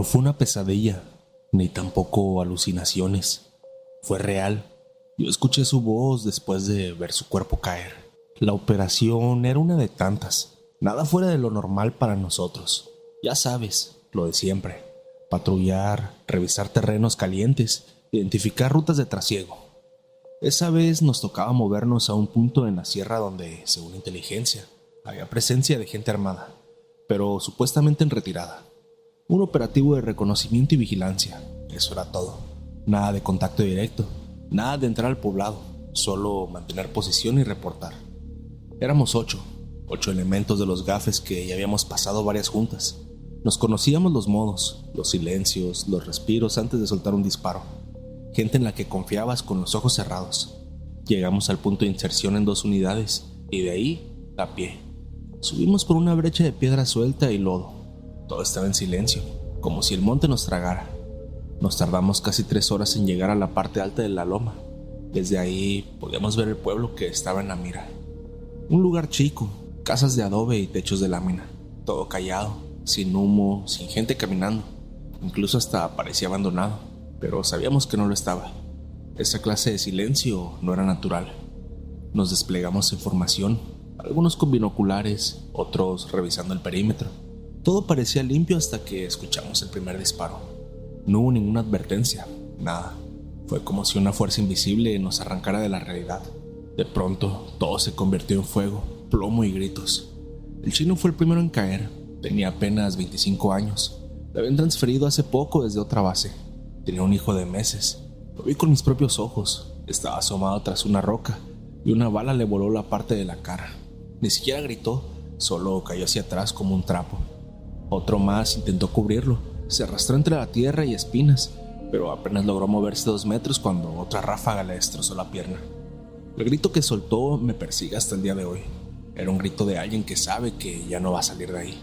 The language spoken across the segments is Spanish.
No fue una pesadilla, ni tampoco alucinaciones. Fue real. Yo escuché su voz después de ver su cuerpo caer. La operación era una de tantas. Nada fuera de lo normal para nosotros. Ya sabes, lo de siempre. Patrullar, revisar terrenos calientes, identificar rutas de trasiego. Esa vez nos tocaba movernos a un punto en la sierra donde, según inteligencia, había presencia de gente armada, pero supuestamente en retirada. Un operativo de reconocimiento y vigilancia, eso era todo. Nada de contacto directo, nada de entrar al poblado, solo mantener posición y reportar. Éramos 8 elementos de los gafes que ya habíamos pasado varias juntas. Nos conocíamos los modos, los silencios, los respiros antes de soltar un disparo. Gente en la que confiabas con los ojos cerrados. Llegamos al punto de inserción en 2 unidades y de ahí a pie. Subimos por una brecha de piedra suelta y lodo. Todo estaba en silencio, como si el monte nos tragara. Nos tardamos casi 3 horas en llegar a la parte alta de la loma. Desde ahí podíamos ver el pueblo que estaba en la mira. Un lugar chico, casas de adobe y techos de lámina. Todo callado, sin humo, sin gente caminando. Incluso hasta parecía abandonado, pero sabíamos que no lo estaba. Esa clase de silencio no era natural. Nos desplegamos en formación, algunos con binoculares, otros revisando el perímetro. Todo parecía limpio hasta que escuchamos el primer disparo. No hubo ninguna advertencia, nada. Fue como si una fuerza invisible nos arrancara de la realidad. De pronto, todo se convirtió en fuego, plomo y gritos. El chino fue el primero en caer. Tenía apenas 25 años. Le habían transferido hace poco desde otra base. Tenía un hijo de meses. Lo vi con mis propios ojos. Estaba asomado tras una roca y una bala le voló la parte de la cara. Ni siquiera gritó, solo cayó hacia atrás como un trapo. Otro más intentó cubrirlo. Se arrastró entre la tierra y espinas, pero apenas logró moverse 2 metros cuando otra ráfaga le destrozó la pierna. El grito que soltó me persigue hasta el día de hoy. Era un grito de alguien que sabe que ya no va a salir de ahí.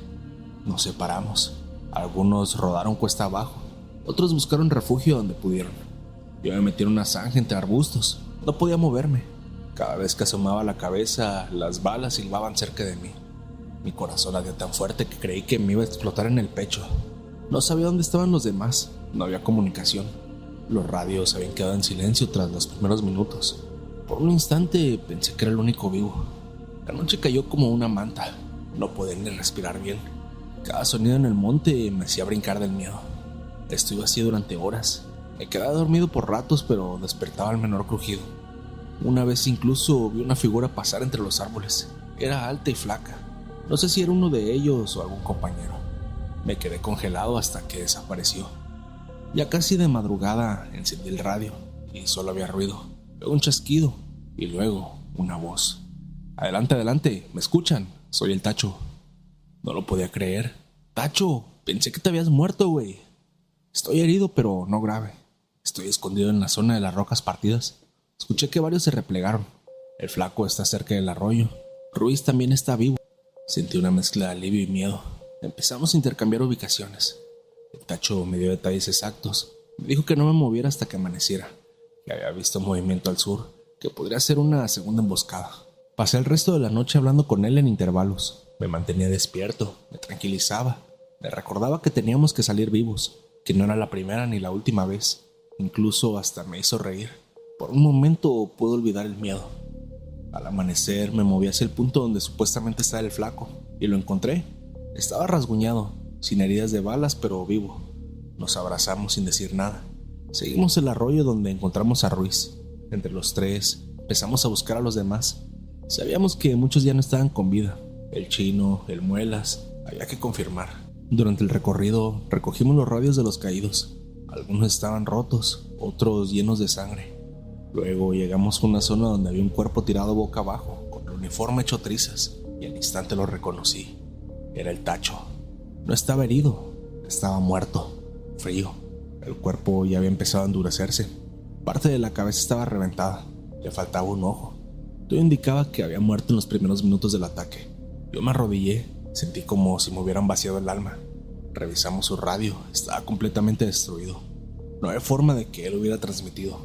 Nos separamos. Algunos rodaron cuesta abajo, otros buscaron refugio donde pudieron. Yo me metí en una zanja entre arbustos. No podía moverme. Cada vez que asomaba la cabeza, las balas silbaban cerca de mí. Mi corazón latía tan fuerte que creí que me iba a explotar en el pecho. No sabía dónde estaban los demás. No había comunicación. Los radios habían quedado en silencio tras los primeros minutos. Por un instante pensé que era el único vivo. La noche cayó como una manta. No podía ni respirar bien. Cada sonido en el monte me hacía brincar del miedo. Estuve así durante horas. Me quedaba dormido por ratos, pero despertaba al menor crujido. Una vez incluso vi una figura pasar entre los árboles. Era alta y flaca. No sé si era uno de ellos o algún compañero. Me quedé congelado hasta que desapareció. Ya casi de madrugada encendí el radio y solo había ruido. Luego un chasquido y luego una voz. Adelante, adelante, ¿me escuchan? Soy el Tacho. No lo podía creer. Tacho, pensé que te habías muerto, güey. Estoy herido, pero no grave. Estoy escondido en la zona de las rocas partidas. Escuché que varios se replegaron. El flaco está cerca del arroyo. Ruiz también está vivo. Sentí una mezcla de alivio y miedo. Empezamos a intercambiar ubicaciones. El Tacho me dio detalles exactos. Me dijo que no me moviera hasta que amaneciera, que había visto movimiento al sur, que podría ser una segunda emboscada. Pasé el resto de la noche hablando con él en intervalos. Me mantenía despierto, me tranquilizaba. Me recordaba que teníamos que salir vivos, que no era la primera ni la última vez. Incluso hasta me hizo reír. Por un momento pude olvidar el miedo. Al amanecer me moví hacia el punto donde supuestamente estaba el flaco, y lo encontré. Estaba rasguñado, sin heridas de balas, pero vivo. Nos abrazamos sin decir nada. Seguimos el arroyo donde encontramos a Ruiz. Entre los 3 empezamos a buscar a los demás. Sabíamos que muchos ya no estaban con vida. El chino, el muelas, había que confirmar. Durante el recorrido recogimos los radios de los caídos. Algunos estaban rotos, otros llenos de sangre. Luego llegamos a una zona donde había un cuerpo tirado boca abajo, con el uniforme hecho trizas, y al instante lo reconocí. Era el Tacho. No estaba herido, estaba muerto, frío. El cuerpo ya había empezado a endurecerse. Parte de la cabeza estaba reventada, le faltaba un ojo. Todo indicaba que había muerto en los primeros minutos del ataque. Yo me arrodillé, sentí como si me hubieran vaciado el alma. Revisamos su radio, estaba completamente destruido. No había forma de que él hubiera transmitido.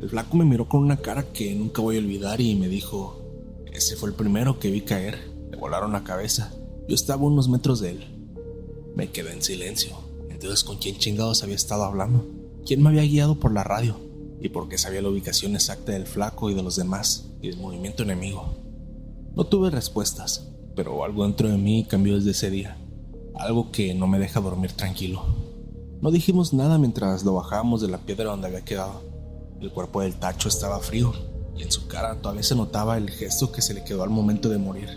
El flaco me miró con una cara que nunca voy a olvidar y me dijo: ese fue el primero que vi caer, le volaron la cabeza. Yo estaba a unos metros de él. Me quedé en silencio, Entonces, ¿con quién chingados había estado hablando? ¿Quién me había guiado por la radio? ¿Y por qué sabía la ubicación exacta del flaco y de los demás y del movimiento enemigo? No tuve respuestas, pero algo dentro de mí cambió desde ese día. Algo que no me deja dormir tranquilo. No dijimos nada mientras lo bajábamos de la piedra donde había quedado. El cuerpo del Tacho estaba frío y en su cara todavía se notaba el gesto que se le quedó al momento de morir.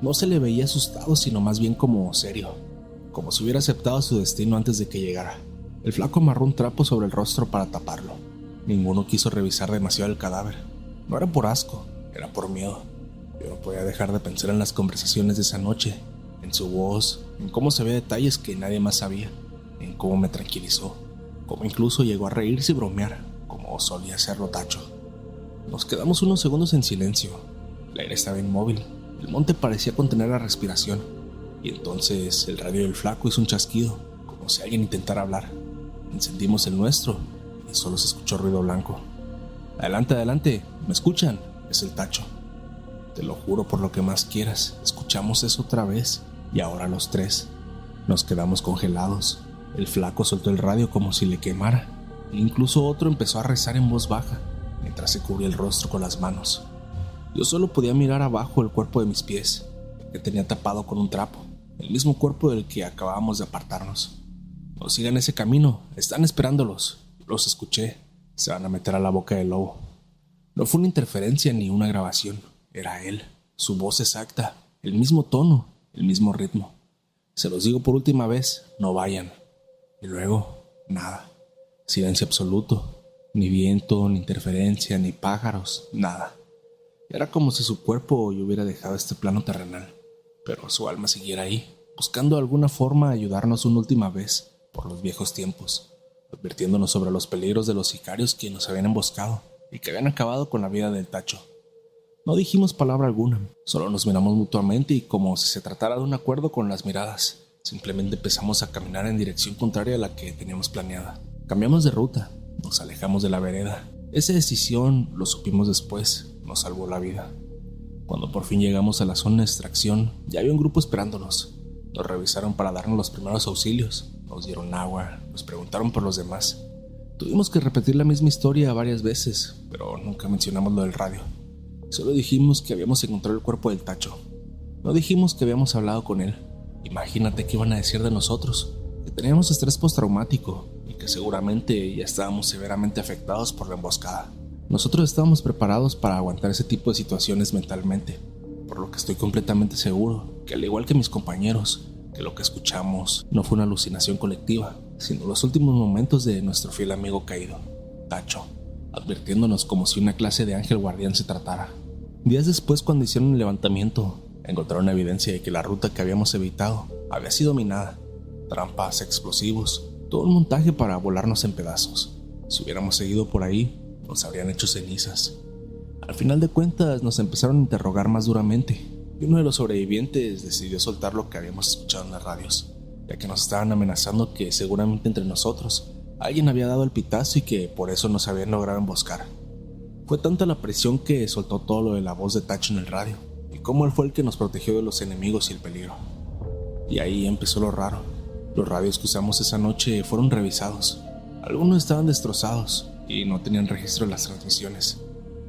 No se le veía asustado, sino más bien como serio, como si hubiera aceptado su destino antes de que llegara. El flaco amarró un trapo sobre el rostro para taparlo. Ninguno quiso revisar demasiado el cadáver. No era por asco, era por miedo. Yo no podía dejar de pensar en las conversaciones de esa noche, en su voz, en cómo sabía detalles que nadie más sabía, en cómo me tranquilizó, cómo incluso llegó a reírse y bromear, como solía hacerlo Tacho. Nos quedamos unos segundos en silencio. El aire estaba inmóvil, el monte parecía contener la respiración, y entonces el radio del flaco hizo un chasquido, como si alguien intentara hablar. Encendimos el nuestro y solo se escuchó ruido blanco. Adelante, adelante, ¿me escuchan? Es el Tacho. Te lo juro por lo que más quieras, escuchamos eso otra vez, y ahora los tres. Nos quedamos congelados. El flaco soltó el radio como si le quemara, e incluso otro empezó a rezar en voz baja, mientras se cubría el rostro con las manos. Yo solo podía mirar abajo el cuerpo de mis pies, que tenía tapado con un trapo, el mismo cuerpo del que acabábamos de apartarnos. No sigan ese camino, están esperándolos. Los escuché, se van a meter a la boca del lobo. No fue una interferencia ni una grabación, era él, su voz exacta, el mismo tono, el mismo ritmo. Se los digo por última vez, no vayan. Y luego, nada, silencio absoluto, ni viento, ni interferencia, ni pájaros, nada. Era como si su cuerpo ya hubiera dejado este plano terrenal, pero su alma siguiera ahí, buscando de alguna forma ayudarnos una última vez por los viejos tiempos, advirtiéndonos sobre los peligros de los sicarios que nos habían emboscado y que habían acabado con la vida del Tacho. No dijimos palabra alguna, solo nos miramos mutuamente y como si se tratara de un acuerdo con las miradas, simplemente empezamos a caminar en dirección contraria a la que teníamos planeada. Cambiamos de ruta, nos alejamos de la vereda. Esa decisión, lo supimos después, nos salvó la vida. Cuando por fin llegamos a la zona de extracción, ya había un grupo esperándonos. Nos revisaron para darnos los primeros auxilios, nos dieron agua, nos preguntaron por los demás. Tuvimos que repetir la misma historia varias veces, pero nunca mencionamos lo del radio. Solo dijimos que habíamos encontrado el cuerpo del Tacho. No dijimos que habíamos hablado con él. Imagínate qué iban a decir de nosotros, que teníamos estrés postraumático y que seguramente ya estábamos severamente afectados por la emboscada. Nosotros estábamos preparados para aguantar ese tipo de situaciones mentalmente, por lo que estoy completamente seguro que al igual que mis compañeros, que lo que escuchamos no fue una alucinación colectiva, sino los últimos momentos de nuestro fiel amigo caído, Tacho, advirtiéndonos como si una clase de ángel guardián se tratara. Días después, cuando hicieron el levantamiento, encontraron evidencia de que la ruta que habíamos evitado había sido minada, trampas, explosivos, todo un montaje para volarnos en pedazos. Si hubiéramos seguido por ahí, nos habrían hecho cenizas. Al final de cuentas, nos empezaron a interrogar más duramente, y uno de los sobrevivientes decidió soltar lo que habíamos escuchado en las radios, ya que nos estaban amenazando que seguramente entre nosotros alguien había dado el pitazo y que por eso nos habían logrado emboscar. Fue tanta la presión que soltó todo lo de la voz de Tacho en el radio, y cómo él fue el que nos protegió de los enemigos y el peligro. Y ahí empezó lo raro. Los radios que usamos esa noche fueron revisados. Algunos estaban destrozados y no tenían registro de las transmisiones.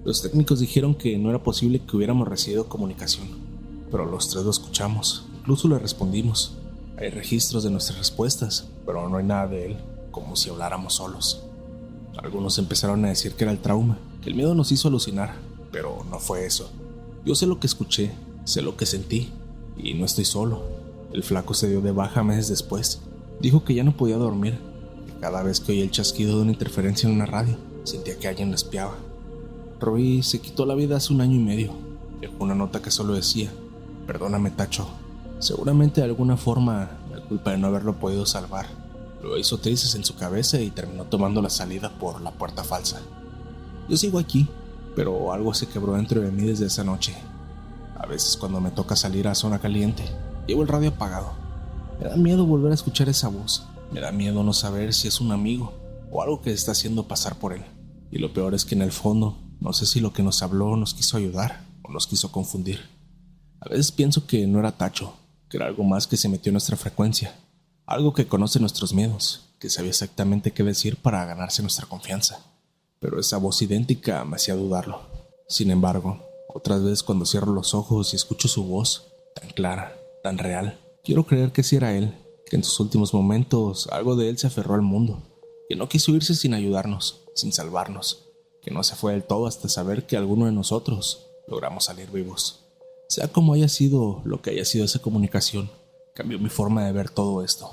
Los técnicos dijeron que no era posible que hubiéramos recibido comunicación, pero los tres lo escuchamos, incluso le respondimos. Hay registros de nuestras respuestas, pero no hay nada de él, como si habláramos solos. Algunos empezaron a decir que era el trauma, que el miedo nos hizo alucinar, pero no fue eso. Yo sé lo que escuché, sé lo que sentí, y no estoy solo. El flaco se dio de baja meses después. Dijo que ya no podía dormir, que cada vez que oía el chasquido de una interferencia en una radio, sentía que alguien lo espiaba. Roy se quitó la vida hace 1 año y medio. Dejó una nota que solo decía: perdóname, Tacho. Seguramente de alguna forma la culpa de no haberlo podido salvar lo hizo trizas en su cabeza y terminó tomando la salida por la puerta falsa. Yo sigo aquí, pero algo se quebró dentro de mí desde esa noche. A veces cuando me toca salir a zona caliente, llevo el radio apagado. Me da miedo volver a escuchar esa voz. Me da miedo no saber si es un amigo o algo que está haciendo pasar por él. Y lo peor es que en el fondo, no sé si lo que nos habló nos quiso ayudar o nos quiso confundir. A veces pienso que no era Tacho, que era algo más que se metió en nuestra frecuencia. Algo que conoce nuestros miedos, que sabía exactamente qué decir para ganarse nuestra confianza. Pero esa voz idéntica me hacía dudarlo. Sin embargo, otras veces cuando cierro los ojos y escucho su voz, tan clara, tan real, quiero creer que sí era él, que en sus últimos momentos algo de él se aferró al mundo, que no quiso irse sin ayudarnos, sin salvarnos, que no se fue del todo hasta saber que alguno de nosotros logramos salir vivos. Sea como haya sido lo que haya sido esa comunicación, cambió mi forma de ver todo esto.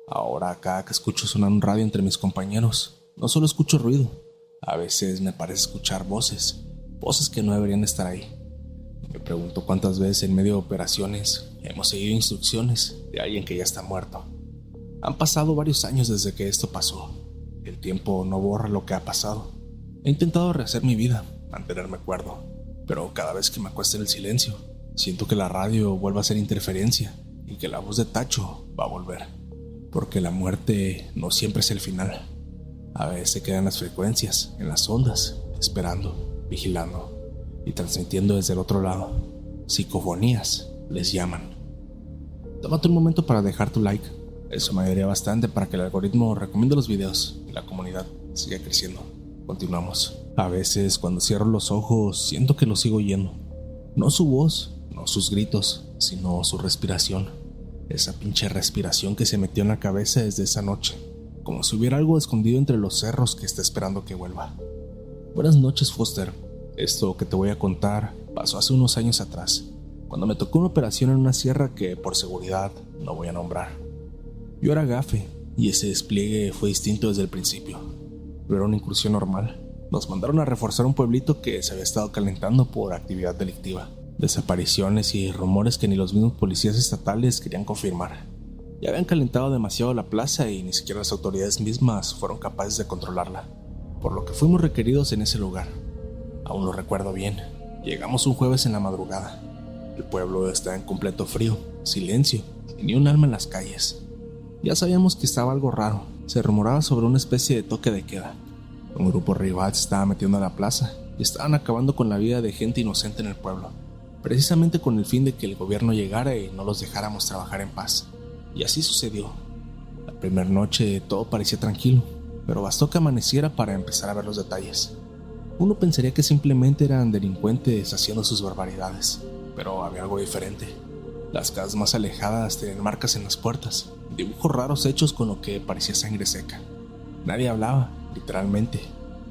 Ahora, cada que escucho sonar un radio entre mis compañeros, no solo escucho ruido, a veces me parece escuchar voces que no deberían estar ahí. Me pregunto cuántas veces en medio de operaciones hemos seguido instrucciones de alguien que ya está muerto. Han pasado varios años desde que esto pasó. El tiempo no borra lo que ha pasado. He intentado rehacer mi vida, mantenerme cuerdo, pero cada vez que me acuesto en el silencio, siento que la radio vuelve a hacer interferencia y que la voz de Tacho va a volver. Porque la muerte no siempre es el final. A veces se quedan las frecuencias, en las ondas, esperando, vigilando y transmitiendo desde el otro lado. Psicofonías les llaman. Tómate un momento para dejar tu like. Eso me ayudaría bastante para que el algoritmo recomiende los videos y la comunidad siga creciendo. Continuamos. A veces cuando cierro los ojos siento que lo sigo oyendo. No su voz, no sus gritos, sino su respiración. Esa pinche respiración que se metió en la cabeza desde esa noche. Como si hubiera algo escondido entre los cerros que está esperando que vuelva. Buenas noches, Foster. Esto que te voy a contar pasó hace unos años atrás, cuando me tocó una operación en una sierra que, por seguridad, no voy a nombrar. Yo era gafe, y ese despliegue fue distinto desde el principio. No era una incursión normal. Nos mandaron a reforzar un pueblito que se había estado calentando por actividad delictiva, desapariciones y rumores que ni los mismos policías estatales querían confirmar. Ya habían calentado demasiado la plaza y ni siquiera las autoridades mismas fueron capaces de controlarla, por lo que fuimos requeridos en ese lugar. Aún lo recuerdo bien. Llegamos un jueves en la madrugada. El pueblo estaba en completo frío, silencio, y ni un alma en las calles. Ya sabíamos que estaba algo raro. Se rumoraba sobre una especie de toque de queda. Un grupo rival se estaba metiendo a la plaza y estaban acabando con la vida de gente inocente en el pueblo, precisamente con el fin de que el gobierno llegara y no los dejáramos trabajar en paz. Y así sucedió. La primera noche todo parecía tranquilo, pero bastó que amaneciera para empezar a ver los detalles. Uno pensaría que simplemente eran delincuentes haciendo sus barbaridades, pero había algo diferente. Las casas más alejadas tenían marcas en las puertas, dibujos raros hechos con lo que parecía sangre seca. Nadie hablaba, literalmente.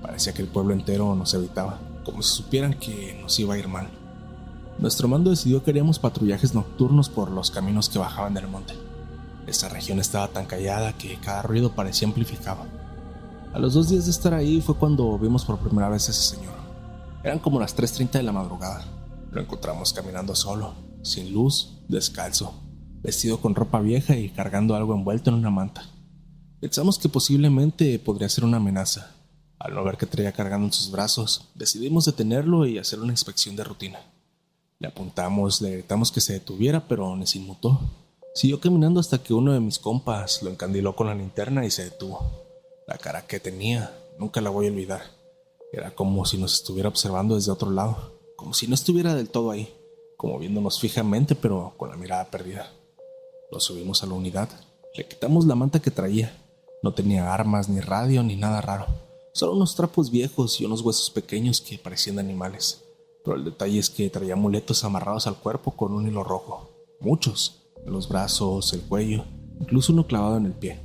Parecía que el pueblo entero nos evitaba, como si supieran que nos iba a ir mal. Nuestro mando decidió que haríamos patrullajes nocturnos por los caminos que bajaban del monte. Esta región estaba tan callada que cada ruido parecía amplificado. A los 2 días de estar ahí fue cuando vimos por primera vez a ese señor. Eran como las 3:30 de la madrugada. Lo encontramos caminando solo, sin luz, descalzo, vestido con ropa vieja y cargando algo envuelto en una manta. Pensamos que posiblemente podría ser una amenaza. Al no ver que traía cargando en sus brazos, decidimos detenerlo y hacer una inspección de rutina. Le apuntamos, le gritamos que se detuviera, pero ni se inmutó. Siguió caminando hasta que uno de mis compas lo encandiló con la linterna y se detuvo. La cara que tenía, nunca la voy a olvidar. Era como si nos estuviera observando desde otro lado, como si no estuviera del todo ahí, como viéndonos fijamente pero con la mirada perdida. Lo subimos a la unidad, le quitamos la manta que traía. No tenía armas, ni radio, ni nada raro. Solo unos trapos viejos y unos huesos pequeños que parecían de animales. Pero el detalle es que traía amuletos amarrados al cuerpo con un hilo rojo. Muchos, en los brazos, el cuello, incluso uno clavado en el pie.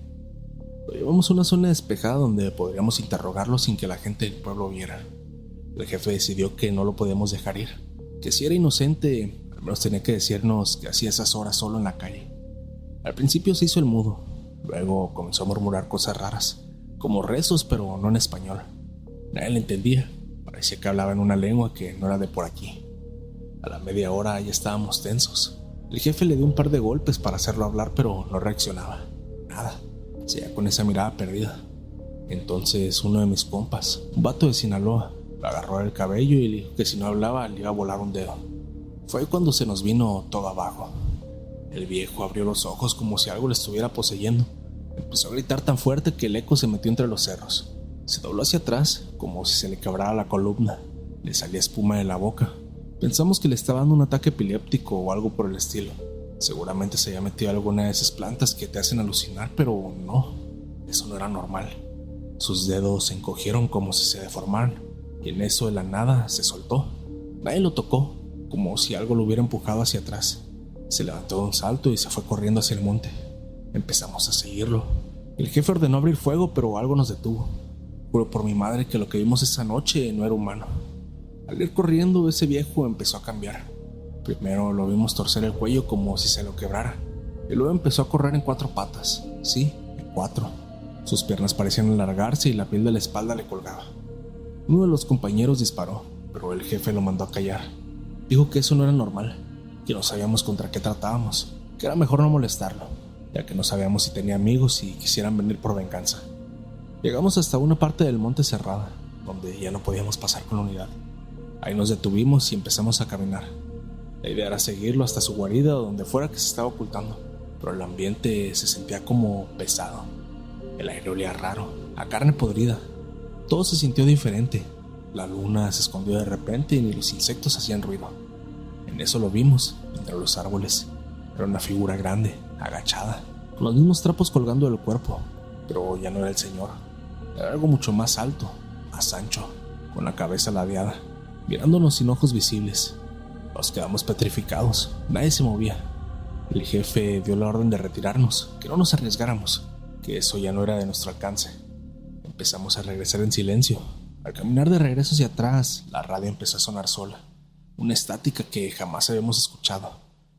Lo llevamos a una zona despejada donde podríamos interrogarlo sin que la gente del pueblo viera. El jefe decidió que no lo podíamos dejar ir, que si era inocente, al menos tenía que decirnos que hacía esas horas solo en la calle. Al principio se hizo el mudo, luego comenzó a murmurar cosas raras, como rezos pero no en español. Nadie le entendía, parecía que hablaba en una lengua que no era de por aquí. A la media hora ya estábamos tensos. El jefe le dio un par de golpes para hacerlo hablar pero no reaccionaba, nada. Seguía con esa mirada perdida. Entonces uno de mis compas, un vato de Sinaloa, lo agarró del cabello y le dijo que si no hablaba le iba a volar un dedo. Fue cuando se nos vino todo abajo. El viejo abrió los ojos como si algo le estuviera poseyendo. Empezó a gritar tan fuerte que el eco se metió entre los cerros. Se dobló hacia atrás, como si se le quebrara la columna. Le salía espuma de la boca. Pensamos que le estaba dando un ataque epiléptico o algo por el estilo. Seguramente se había metido alguna de esas plantas que te hacen alucinar, pero no, eso no era normal. Sus dedos se encogieron como si se deformaran, y en eso de la nada se soltó. Nadie lo tocó, como si algo lo hubiera empujado hacia atrás. Se levantó de un salto y se fue corriendo hacia el monte. Empezamos a seguirlo. El jefe ordenó abrir fuego, pero algo nos detuvo. Juro por mi madre que lo que vimos esa noche no era humano. Al ir corriendo, ese viejo empezó a cambiar. Primero lo vimos torcer el cuello como si se lo quebrara, y luego empezó a correr en 4 patas. Sí, en 4. Sus piernas parecían alargarse y la piel de la espalda le colgaba. Uno de los compañeros disparó, pero el jefe lo mandó a callar. Dijo que eso no era normal, que no sabíamos contra qué tratábamos, que era mejor no molestarlo, ya que no sabíamos si tenía amigos y quisieran venir por venganza. Llegamos hasta una parte del monte cerrada, donde ya no podíamos pasar con la unidad. Ahí nos detuvimos y empezamos a caminar. La idea era seguirlo hasta su guarida o donde fuera que se estaba ocultando, pero el ambiente se sentía como pesado. El aire olía raro, a carne podrida. Todo se sintió diferente. La luna se escondió de repente y ni los insectos hacían ruido. En eso lo vimos, entre los árboles. Era una figura grande, agachada, con los mismos trapos colgando del cuerpo, pero ya no era el señor. Era algo mucho más alto, más ancho, con la cabeza ladeada, mirándonos sin ojos visibles. Nos quedamos petrificados, nadie se movía. El jefe dio la orden de retirarnos, que no nos arriesgáramos, que eso ya no era de nuestro alcance. Empezamos a regresar en silencio. Al caminar de regreso hacia atrás, la radio empezó a sonar sola, una estática que jamás habíamos escuchado,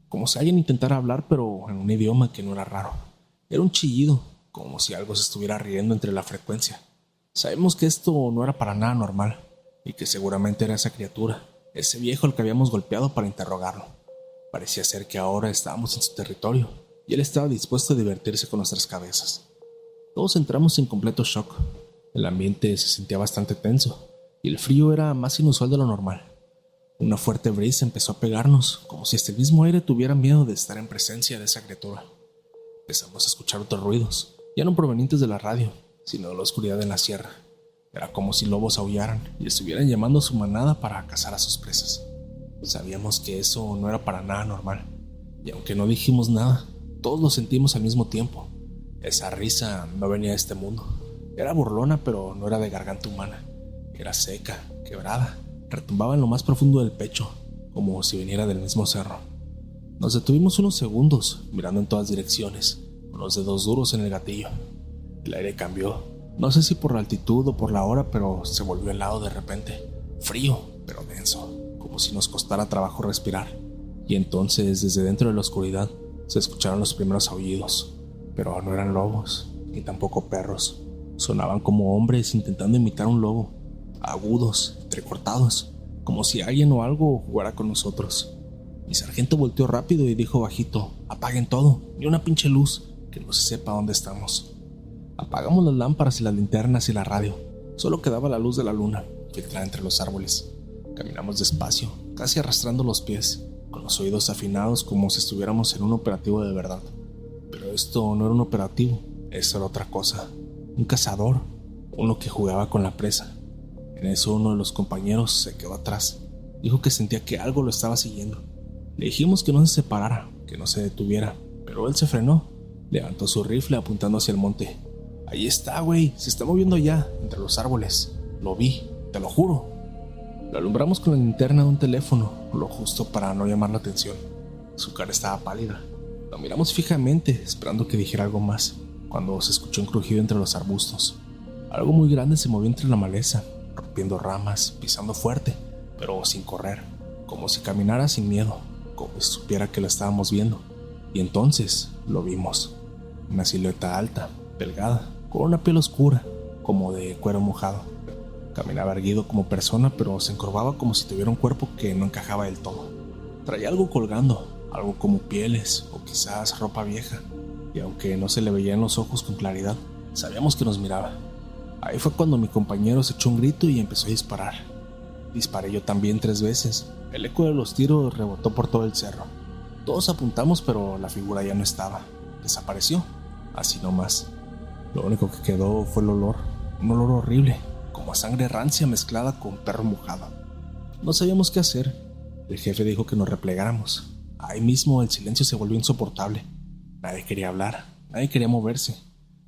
como si alguien intentara hablar pero en un idioma que no era raro. Era un chillido, como si algo se estuviera riendo entre la frecuencia. Sabemos que esto no era para nada normal, y que seguramente era esa criatura, ese viejo al que habíamos golpeado para interrogarlo. Parecía ser que ahora estábamos en su territorio, y él estaba dispuesto a divertirse con nuestras cabezas. Todos entramos en completo shock. El ambiente se sentía bastante tenso, y el frío era más inusual de lo normal. Una fuerte brisa empezó a pegarnos, como si este mismo aire tuviera miedo de estar en presencia de esa criatura. Empezamos a escuchar otros ruidos, ya no provenientes de la radio, sino de la oscuridad en la sierra. Era como si lobos aullaran y estuvieran llamando a su manada para cazar a sus presas. Sabíamos que eso no era para nada normal, y aunque no dijimos nada, todos lo sentimos al mismo tiempo. Esa risa no venía de este mundo. Era burlona, pero no era de garganta humana. Era seca, quebrada, retumbaba en lo más profundo del pecho, como si viniera del mismo cerro. Nos detuvimos unos segundos, mirando en todas direcciones, con los dedos duros en el gatillo. El aire cambió. No sé si por la altitud o por la hora, pero se volvió helado de repente. Frío, pero denso, como si nos costara trabajo respirar. Y entonces, desde dentro de la oscuridad, se escucharon los primeros aullidos. Pero no eran lobos, ni tampoco perros. Sonaban como hombres intentando imitar un lobo. Agudos, entrecortados, como si alguien o algo jugara con nosotros. Mi sargento volteó rápido y dijo bajito: «Apaguen todo, ni una pinche luz, que no se sepa dónde estamos». Apagamos las lámparas y las linternas y la radio. Solo quedaba la luz de la luna, filtrada entre los árboles. Caminamos despacio, casi arrastrando los pies, con los oídos afinados como si estuviéramos en un operativo de verdad. Pero esto no era un operativo, eso era otra cosa. Un cazador, uno que jugaba con la presa. En eso uno de los compañeros se quedó atrás. Dijo que sentía que algo lo estaba siguiendo. Le dijimos que no se separara, que no se detuviera, pero él se frenó. Levantó su rifle apuntando hacia el monte. «Ahí está, güey, se está moviendo ya, entre los árboles. Lo vi, te lo juro». Lo alumbramos con la linterna de un teléfono, lo justo para no llamar la atención. Su cara estaba pálida. Lo miramos fijamente, esperando que dijera algo más, cuando se escuchó un crujido entre los arbustos. Algo muy grande se movió entre la maleza, rompiendo ramas, pisando fuerte, pero sin correr, como si caminara sin miedo, como si supiera que lo estábamos viendo. Y entonces lo vimos. Una silueta alta, delgada, con una piel oscura, como de cuero mojado. Caminaba erguido como persona, pero se encorvaba como si tuviera un cuerpo que no encajaba del todo. Traía algo colgando, algo como pieles o quizás ropa vieja, y aunque no se le veían los ojos con claridad, sabíamos que nos miraba. Ahí fue cuando mi compañero se echó un grito y empezó a disparar. Disparé yo también 3 veces. El eco de los tiros rebotó por todo el cerro. Todos apuntamos, pero la figura ya no estaba. Desapareció, así nomás. Lo único que quedó fue el olor, un olor horrible, como a sangre rancia mezclada con perro mojado. No sabíamos qué hacer. El jefe dijo que nos replegáramos. Ahí mismo el silencio se volvió insoportable. Nadie quería hablar, nadie quería moverse.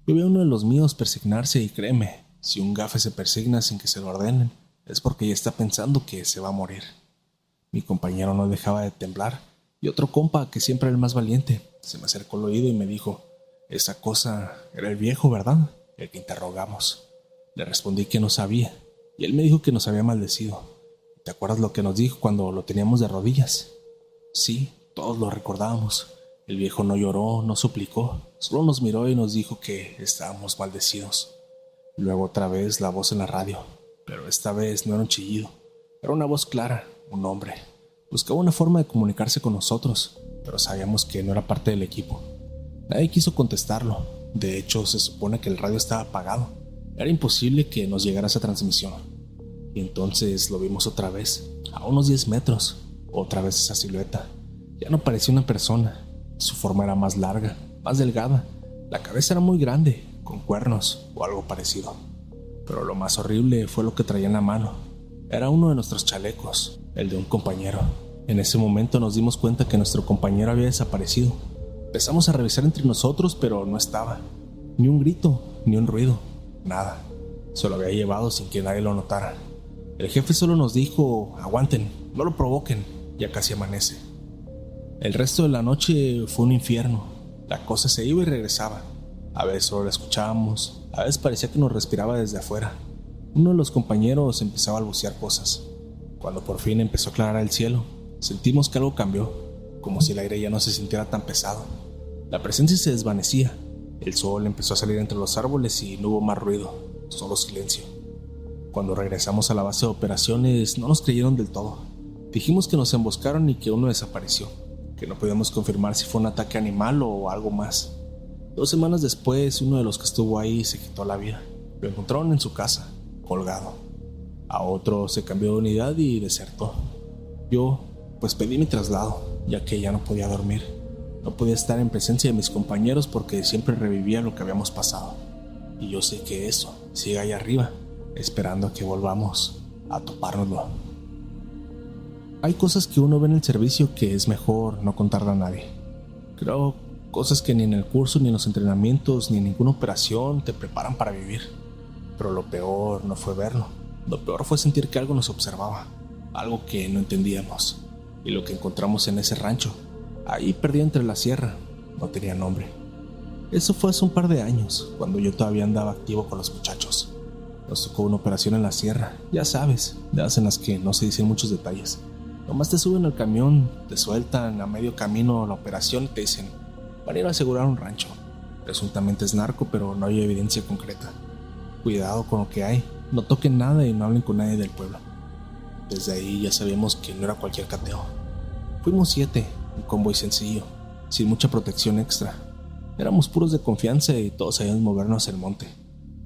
Yo vi a uno de los míos persignarse y créeme, si un gafe se persigna sin que se lo ordenen, es porque ya está pensando que se va a morir. Mi compañero no dejaba de temblar y otro compa, que siempre era el más valiente, se me acercó al oído y me dijo: «Esa cosa era el viejo, ¿verdad?», el que interrogamos. Le respondí que no sabía y él me dijo que nos había maldecido. ¿Te acuerdas lo que nos dijo cuando lo teníamos de rodillas? Sí, todos lo recordábamos. El viejo no lloró, no suplicó, solo nos miró y nos dijo que estábamos maldecidos. Luego otra vez la voz en la radio, pero esta vez no era un chillido, era una voz clara, un hombre. Buscaba una forma de comunicarse con nosotros, pero sabíamos que no era parte del equipo. Nadie quiso contestarlo, de hecho se supone que el radio estaba apagado. Era imposible que nos llegara esa transmisión. Y entonces lo vimos otra vez, a unos 10 metros, otra vez esa silueta. Ya no parecía una persona, su forma era más larga, más delgada, la cabeza era muy grande, con cuernos o algo parecido. Pero lo más horrible fue lo que traía en la mano. Era uno de nuestros chalecos, el de un compañero. En ese momento nos dimos cuenta que nuestro compañero había desaparecido. Empezamos a revisar entre nosotros, pero no estaba. Ni un grito, ni un ruido, nada. Se lo había llevado sin que nadie lo notara. El jefe solo nos dijo: «Aguanten, no lo provoquen», ya casi amanece. El resto de la noche fue un infierno. La cosa se iba y regresaba. A veces solo la escuchábamos, a veces parecía que nos respiraba desde afuera. Uno de los compañeros empezaba a balbucear cosas. Cuando por fin empezó a aclarar el cielo, sentimos que algo cambió, como si el aire ya no se sintiera tan pesado. La presencia se desvanecía, el sol empezó a salir entre los árboles y no hubo más ruido, solo silencio. Cuando regresamos a la base de operaciones no nos creyeron del todo. Dijimos que nos emboscaron y que uno desapareció, que no podíamos confirmar si fue un ataque animal o algo más. 2 semanas después, uno de los que estuvo ahí se quitó la vida. Lo encontraron en su casa, colgado. A otro se cambió de unidad y desertó. Yo, pues pedí mi traslado, ya que ya no podía dormir. No podía estar en presencia de mis compañeros porque siempre revivía lo que habíamos pasado. Y yo sé que eso sigue ahí arriba, esperando a que volvamos a topárnoslo. Hay cosas que uno ve en el servicio que es mejor no contarle a nadie. Creo cosas que ni en el curso, ni en los entrenamientos, ni en ninguna operación te preparan para vivir. Pero lo peor no fue verlo. Lo peor fue sentir que algo nos observaba, algo que no entendíamos. Y lo que encontramos en ese rancho, ahí perdido entre la sierra, no tenía nombre. Eso fue hace un par de años, cuando yo todavía andaba activo con los muchachos. Nos tocó una operación en la sierra, ya sabes, de las en las que no se dicen muchos detalles. Nomás te suben al camión, te sueltan a medio camino la operación y te dicen: «Van a ir a asegurar un rancho». Presuntamente es narco, pero no hay evidencia concreta. Cuidado con lo que hay, no toquen nada y no hablen con nadie del pueblo. Desde ahí ya sabíamos que no era cualquier cateo. Fuimos 7, un convoy sencillo, sin mucha protección extra. Éramos puros de confianza y todos sabíamos movernos el monte.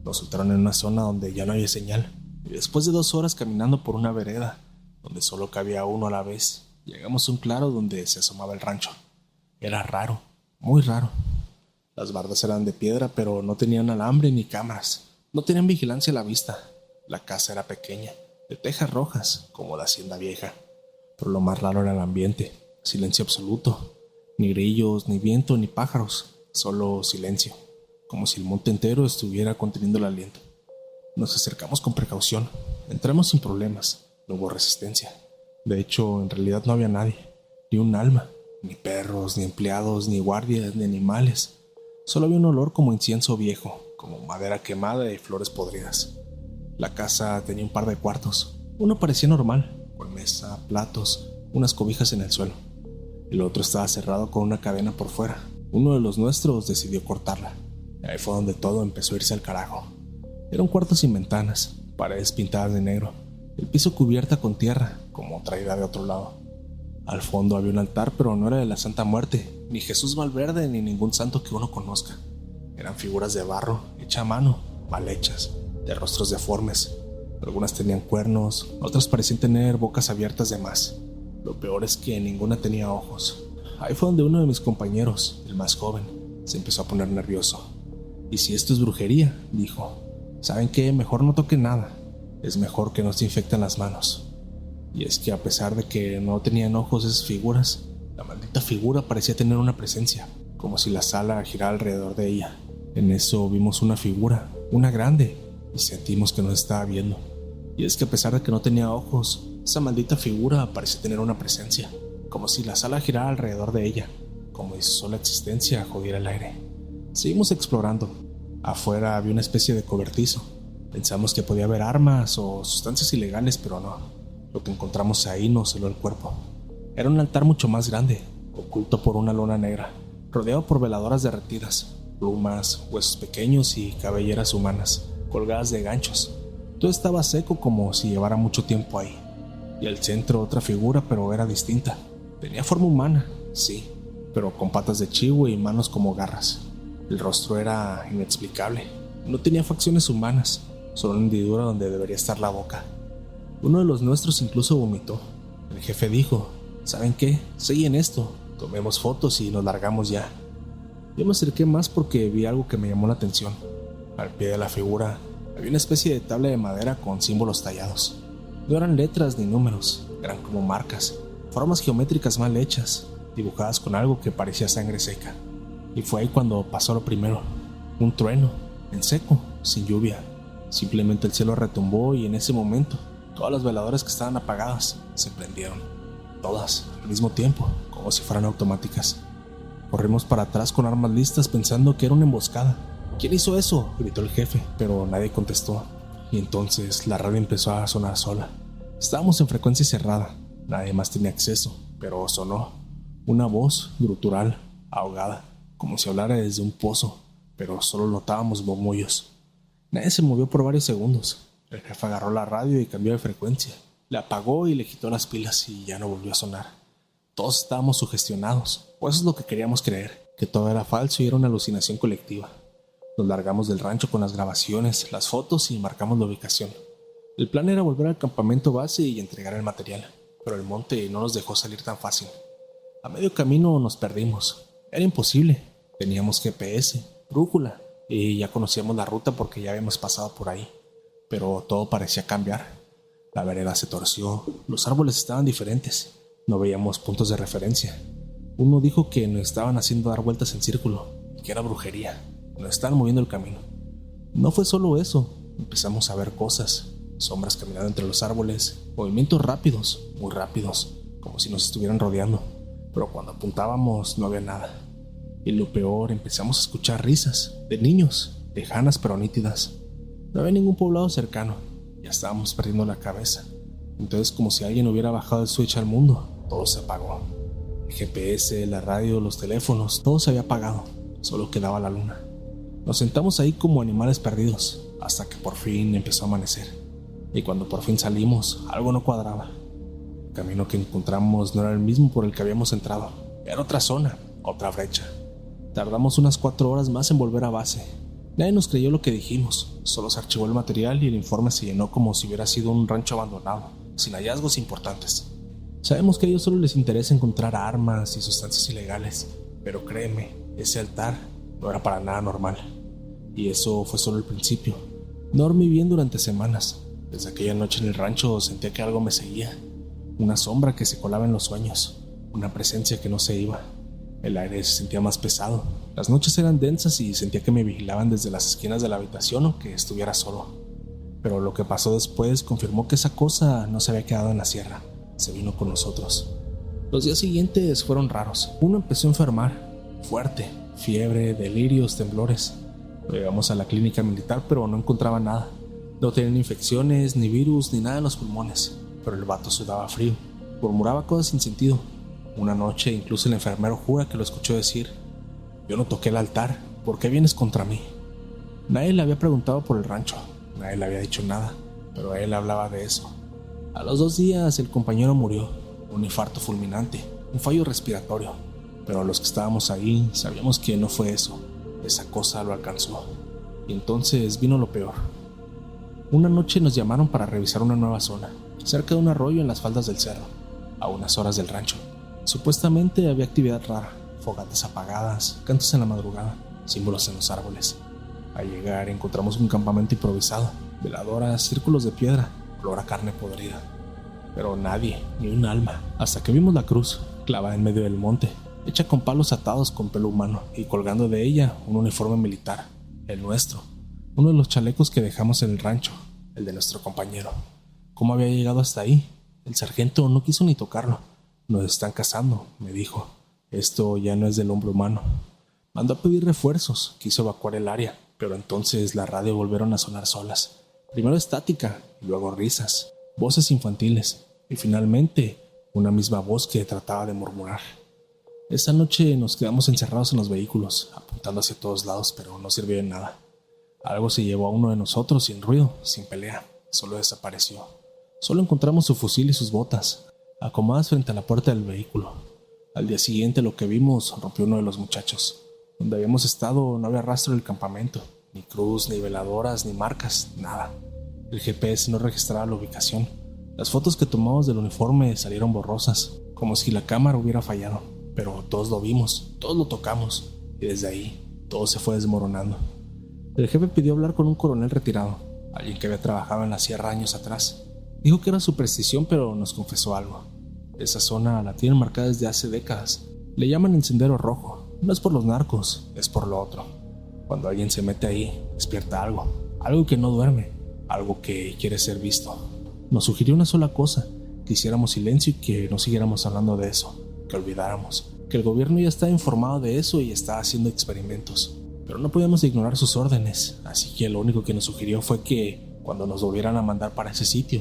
Nos soltaron en una zona donde ya no había señal, y después de 2 horas caminando por una vereda, donde solo cabía uno a la vez, llegamos a un claro donde se asomaba el rancho. Era raro, muy raro. Las bardas eran de piedra, pero no tenían alambre ni cámaras. No tenían vigilancia a la vista. La casa era pequeña, de tejas rojas, como la hacienda vieja. Pero lo más raro era el ambiente. Silencio absoluto. Ni grillos, ni viento, ni pájaros. Solo silencio. Como si el monte entero estuviera conteniendo el aliento. Nos acercamos con precaución. Entramos sin problemas. No hubo resistencia. De hecho, en realidad no había nadie. Ni un alma. Ni perros, ni empleados, ni guardias, ni animales. Solo había un olor como incienso viejo, como madera quemada y flores podridas. La casa tenía un par de cuartos. Uno parecía normal, con mesa, platos, unas cobijas en el suelo. El otro estaba cerrado con una cadena por fuera. Uno de los nuestros decidió cortarla. Ahí fue donde todo empezó a irse al carajo. Era un cuarto sin ventanas, paredes pintadas de negro, el piso cubierta con tierra, como traída de otro lado. Al fondo había un altar, pero no era de la Santa Muerte, ni Jesús Valverde, ni ningún santo que uno conozca. Eran figuras de barro, hecha a mano, mal hechas, de rostros deformes. Algunas tenían cuernos, otras parecían tener bocas abiertas de más. Lo peor es que ninguna tenía ojos. Ahí fue donde uno de mis compañeros, el más joven, se empezó a poner nervioso. «¿Y si esto es brujería?», dijo. «¿Saben qué? Mejor no toquen nada. Es mejor que no se infecten las manos». Y es que a pesar de que no tenían ojos esas figuras, La maldita figura parecía tener una presencia, como si la sala girara alrededor de ella. En eso vimos una figura, una grande, y sentimos que nos estaba viendo. Y es que a pesar de que no tenía ojos, esa maldita figura parecía tener una presencia, como si la sala girara alrededor de ella, como si su sola existencia jodiera el aire. Seguimos explorando. Afuera había una especie de cobertizo. Pensamos que podía haber armas o sustancias ilegales, pero no. Lo que encontramos ahí nos heló el cuerpo. Era un altar mucho más grande, oculto por una lona negra, rodeado por veladoras derretidas, plumas, huesos pequeños y cabelleras humanas, colgadas de ganchos. Todo estaba seco como si llevara mucho tiempo ahí. Y al centro otra figura, pero era distinta. Tenía forma humana, sí, pero con patas de chivo y manos como garras. El rostro era inexplicable. No tenía facciones humanas, solo una hendidura donde debería estar la boca. Uno de los nuestros incluso vomitó. El jefe dijo: ¿saben qué? Sellen esto, tomemos fotos y nos largamos ya. Yo me acerqué más porque vi algo que me llamó la atención. Al pie de la figura había una especie de tabla de madera con símbolos tallados. No eran letras ni números, eran como marcas, formas geométricas mal hechas, dibujadas con algo que parecía sangre seca. Y fue ahí cuando pasó lo primero: un trueno, en seco, sin lluvia. Simplemente el cielo retumbó y en ese momento todas las veladoras que estaban apagadas se prendieron. Todas, al mismo tiempo, como si fueran automáticas. Corrimos para atrás con armas listas pensando que era una emboscada. ¿Quién hizo eso?, gritó el jefe, pero nadie contestó. Y entonces la radio empezó a sonar sola. Estábamos en frecuencia cerrada, nadie más tenía acceso, pero sonó. Una voz gutural, ahogada, como si hablara desde un pozo, pero solo notábamos murmullos. Nadie se movió por varios segundos. El jefe agarró la radio y cambió de frecuencia. La apagó y le quitó las pilas y ya no volvió a sonar. Todos estábamos sugestionados, o eso es lo que queríamos creer, que todo era falso y era una alucinación colectiva. Nos largamos del rancho con las grabaciones, las fotos y marcamos la ubicación. El plan era volver al campamento base y entregar el material, pero el monte no nos dejó salir tan fácil. A medio camino nos perdimos. Era imposible. Teníamos GPS, brújula, y ya conocíamos la ruta porque ya habíamos pasado por ahí. Pero todo parecía cambiar. La vereda se torció, los árboles estaban diferentes, no veíamos puntos de referencia. Uno dijo que nos estaban haciendo dar vueltas en círculo, que era brujería, nos estaban moviendo el camino. No fue solo eso, empezamos a ver cosas, sombras caminando entre los árboles, movimientos rápidos, muy rápidos, como si nos estuvieran rodeando, pero cuando apuntábamos no había nada. Y lo peor, empezamos a escuchar risas, de niños, lejanas pero nítidas. No había ningún poblado cercano, ya estábamos perdiendo la cabeza. Entonces, como si alguien hubiera bajado el switch al mundo, todo se apagó. El GPS, la radio, los teléfonos, todo se había apagado, solo quedaba la luna. Nos sentamos ahí como animales perdidos, hasta que por fin empezó a amanecer. Y cuando por fin salimos, algo no cuadraba. El camino que encontramos no era el mismo por el que habíamos entrado, era otra zona, otra brecha. Tardamos unas 4 horas más en volver a base. Nadie nos creyó lo que dijimos, solo se archivó el material y el informe se llenó como si hubiera sido un rancho abandonado, sin hallazgos importantes. Sabemos que a ellos solo les interesa encontrar armas y sustancias ilegales, pero créeme, ese altar no era para nada normal. Y eso fue solo el principio. No dormí bien durante semanas. Desde aquella noche en el rancho sentía que algo me seguía, una sombra que se colaba en los sueños, una presencia que no se iba. El aire se sentía más pesado, las noches eran densas y sentía que me vigilaban desde las esquinas de la habitación o que estuviera solo. Pero lo que pasó después confirmó que esa cosa no se había quedado en la sierra, se vino con nosotros. Los días siguientes fueron raros. Uno empezó a enfermar, fuerte, fiebre, delirios, temblores. Llegamos a la clínica militar pero no encontraba nada. No tenían infecciones, ni virus, ni nada en los pulmones, pero el vato sudaba frío, murmuraba cosas sin sentido. Una noche incluso el enfermero jura que lo escuchó decir: yo no toqué el altar, ¿por qué vienes contra mí? Nadie le había preguntado por el rancho, nadie le había dicho nada, pero él hablaba de eso. A los 2 días el compañero murió, un infarto fulminante, un fallo respiratorio, pero los que estábamos ahí sabíamos que no fue eso, esa cosa lo alcanzó. Y entonces vino lo peor. Una noche nos llamaron para revisar una nueva zona, cerca de un arroyo en las faldas del cerro, a unas horas del rancho. Supuestamente había actividad rara, fogatas apagadas, cantos en la madrugada, símbolos en los árboles. Al llegar encontramos un campamento improvisado, veladoras, círculos de piedra, olor a carne podrida. Pero nadie, ni un alma, hasta que vimos la cruz, clavada en medio del monte, hecha con palos atados con pelo humano y colgando de ella un uniforme militar, el nuestro, uno de los chalecos que dejamos en el rancho, el de nuestro compañero. ¿Cómo había llegado hasta ahí? El sargento no quiso ni tocarlo. Nos están cazando, me dijo. Esto ya no es del hombre humano. Mandó a pedir refuerzos, quiso evacuar el área, pero entonces las radios volvieron a sonar solas. Primero estática, y luego risas, voces infantiles, y finalmente una misma voz que trataba de murmurar. Esa noche nos quedamos encerrados en los vehículos, apuntando hacia todos lados, pero no sirvió de nada. Algo se llevó a uno de nosotros sin ruido, sin pelea, solo desapareció. Solo encontramos su fusil y sus botas, acomodadas frente a la puerta del vehículo. Al día siguiente lo que vimos rompió uno de los muchachos. Donde habíamos estado no había rastro del campamento, ni cruz, ni veladoras, ni marcas, nada. El GPS no registraba la ubicación. Las fotos que tomamos del uniforme salieron borrosas, como si la cámara hubiera fallado. Pero todos lo vimos, todos lo tocamos, y desde ahí todo se fue desmoronando. El jefe pidió hablar con un coronel retirado, alguien que había trabajado en la sierra años atrás. Dijo que era superstición, pero nos confesó algo. Esa zona la tienen marcada desde hace décadas. Le llaman el Sendero Rojo. No es por los narcos, es por lo otro. Cuando alguien se mete ahí, despierta algo que no duerme, algo que quiere ser visto. Nos sugirió una sola cosa, que hiciéramos silencio y que no siguiéramos hablando de eso, que olvidáramos, que el gobierno ya estaba informado de eso y estaba haciendo experimentos. Pero no podíamos ignorar sus órdenes, así que lo único que nos sugirió fue que, cuando nos volvieran a mandar para ese sitio,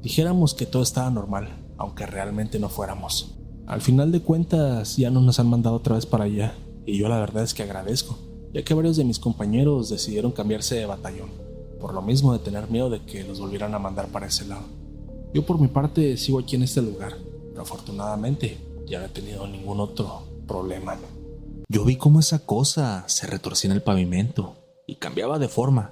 dijéramos que todo estaba normal, aunque realmente no fuéramos. Al final de cuentas ya no nos han mandado otra vez para allá, y yo la verdad es que agradezco, ya que varios de mis compañeros decidieron cambiarse de batallón, por lo mismo de tener miedo de que los volvieran a mandar para ese lado. Yo por mi parte sigo aquí en este lugar, pero afortunadamente ya no he tenido ningún otro problema. Yo vi cómo esa cosa se retorcía en el pavimento y cambiaba de forma,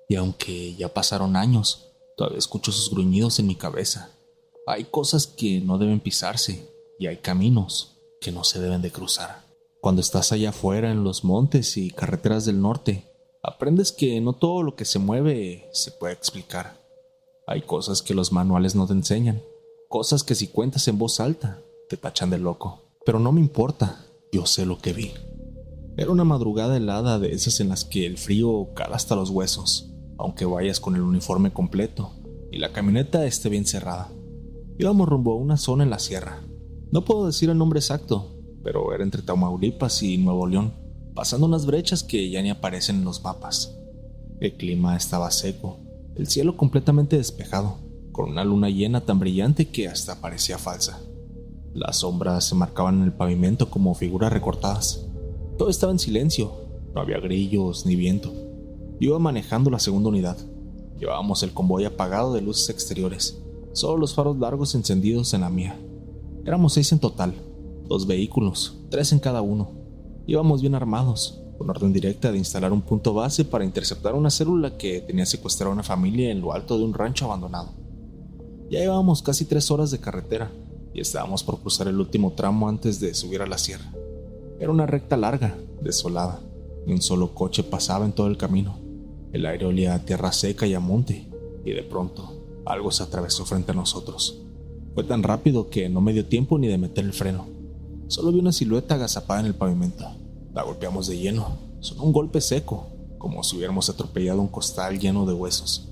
y aunque ya pasaron años, todavía escucho sus gruñidos en mi cabeza. Hay cosas que no deben pisarse y hay caminos que no se deben de cruzar. Cuando estás allá afuera en los montes y carreteras del norte, aprendes que no todo lo que se mueve se puede explicar. Hay cosas que los manuales no te enseñan, cosas que si cuentas en voz alta te tachan de loco. Pero no me importa, yo sé lo que vi. Era una madrugada helada de esas en las que el frío cala hasta los huesos, aunque vayas con el uniforme completo y la camioneta esté bien cerrada. Íbamos rumbo a una zona en la sierra. No puedo decir el nombre exacto, pero era entre Tamaulipas y Nuevo León, pasando unas brechas que ya ni aparecen en los mapas. El clima estaba seco, el cielo completamente despejado, con una luna llena tan brillante que hasta parecía falsa. Las sombras se marcaban en el pavimento como figuras recortadas. Todo estaba en silencio, no había grillos ni viento. Yo iba manejando la segunda unidad. Llevábamos el convoy apagado de luces exteriores, solo los faros largos encendidos en la mía. Éramos 6 en total, 2 vehículos, 3 en cada uno. Íbamos bien armados, con orden directa de instalar un punto base para interceptar una célula que tenía secuestrada a una familia en lo alto de un rancho abandonado. Ya llevábamos casi 3 horas de carretera y estábamos por cruzar el último tramo antes de subir a la sierra. Era una recta larga, desolada, y un solo coche pasaba en todo el camino. El aire olía a tierra seca y a monte, y de pronto algo se atravesó frente a nosotros. Fue tan rápido que no me dio tiempo ni de meter el freno. Solo vi una silueta agazapada en el pavimento. La golpeamos de lleno. Sonó un golpe seco, como si hubiéramos atropellado un costal lleno de huesos.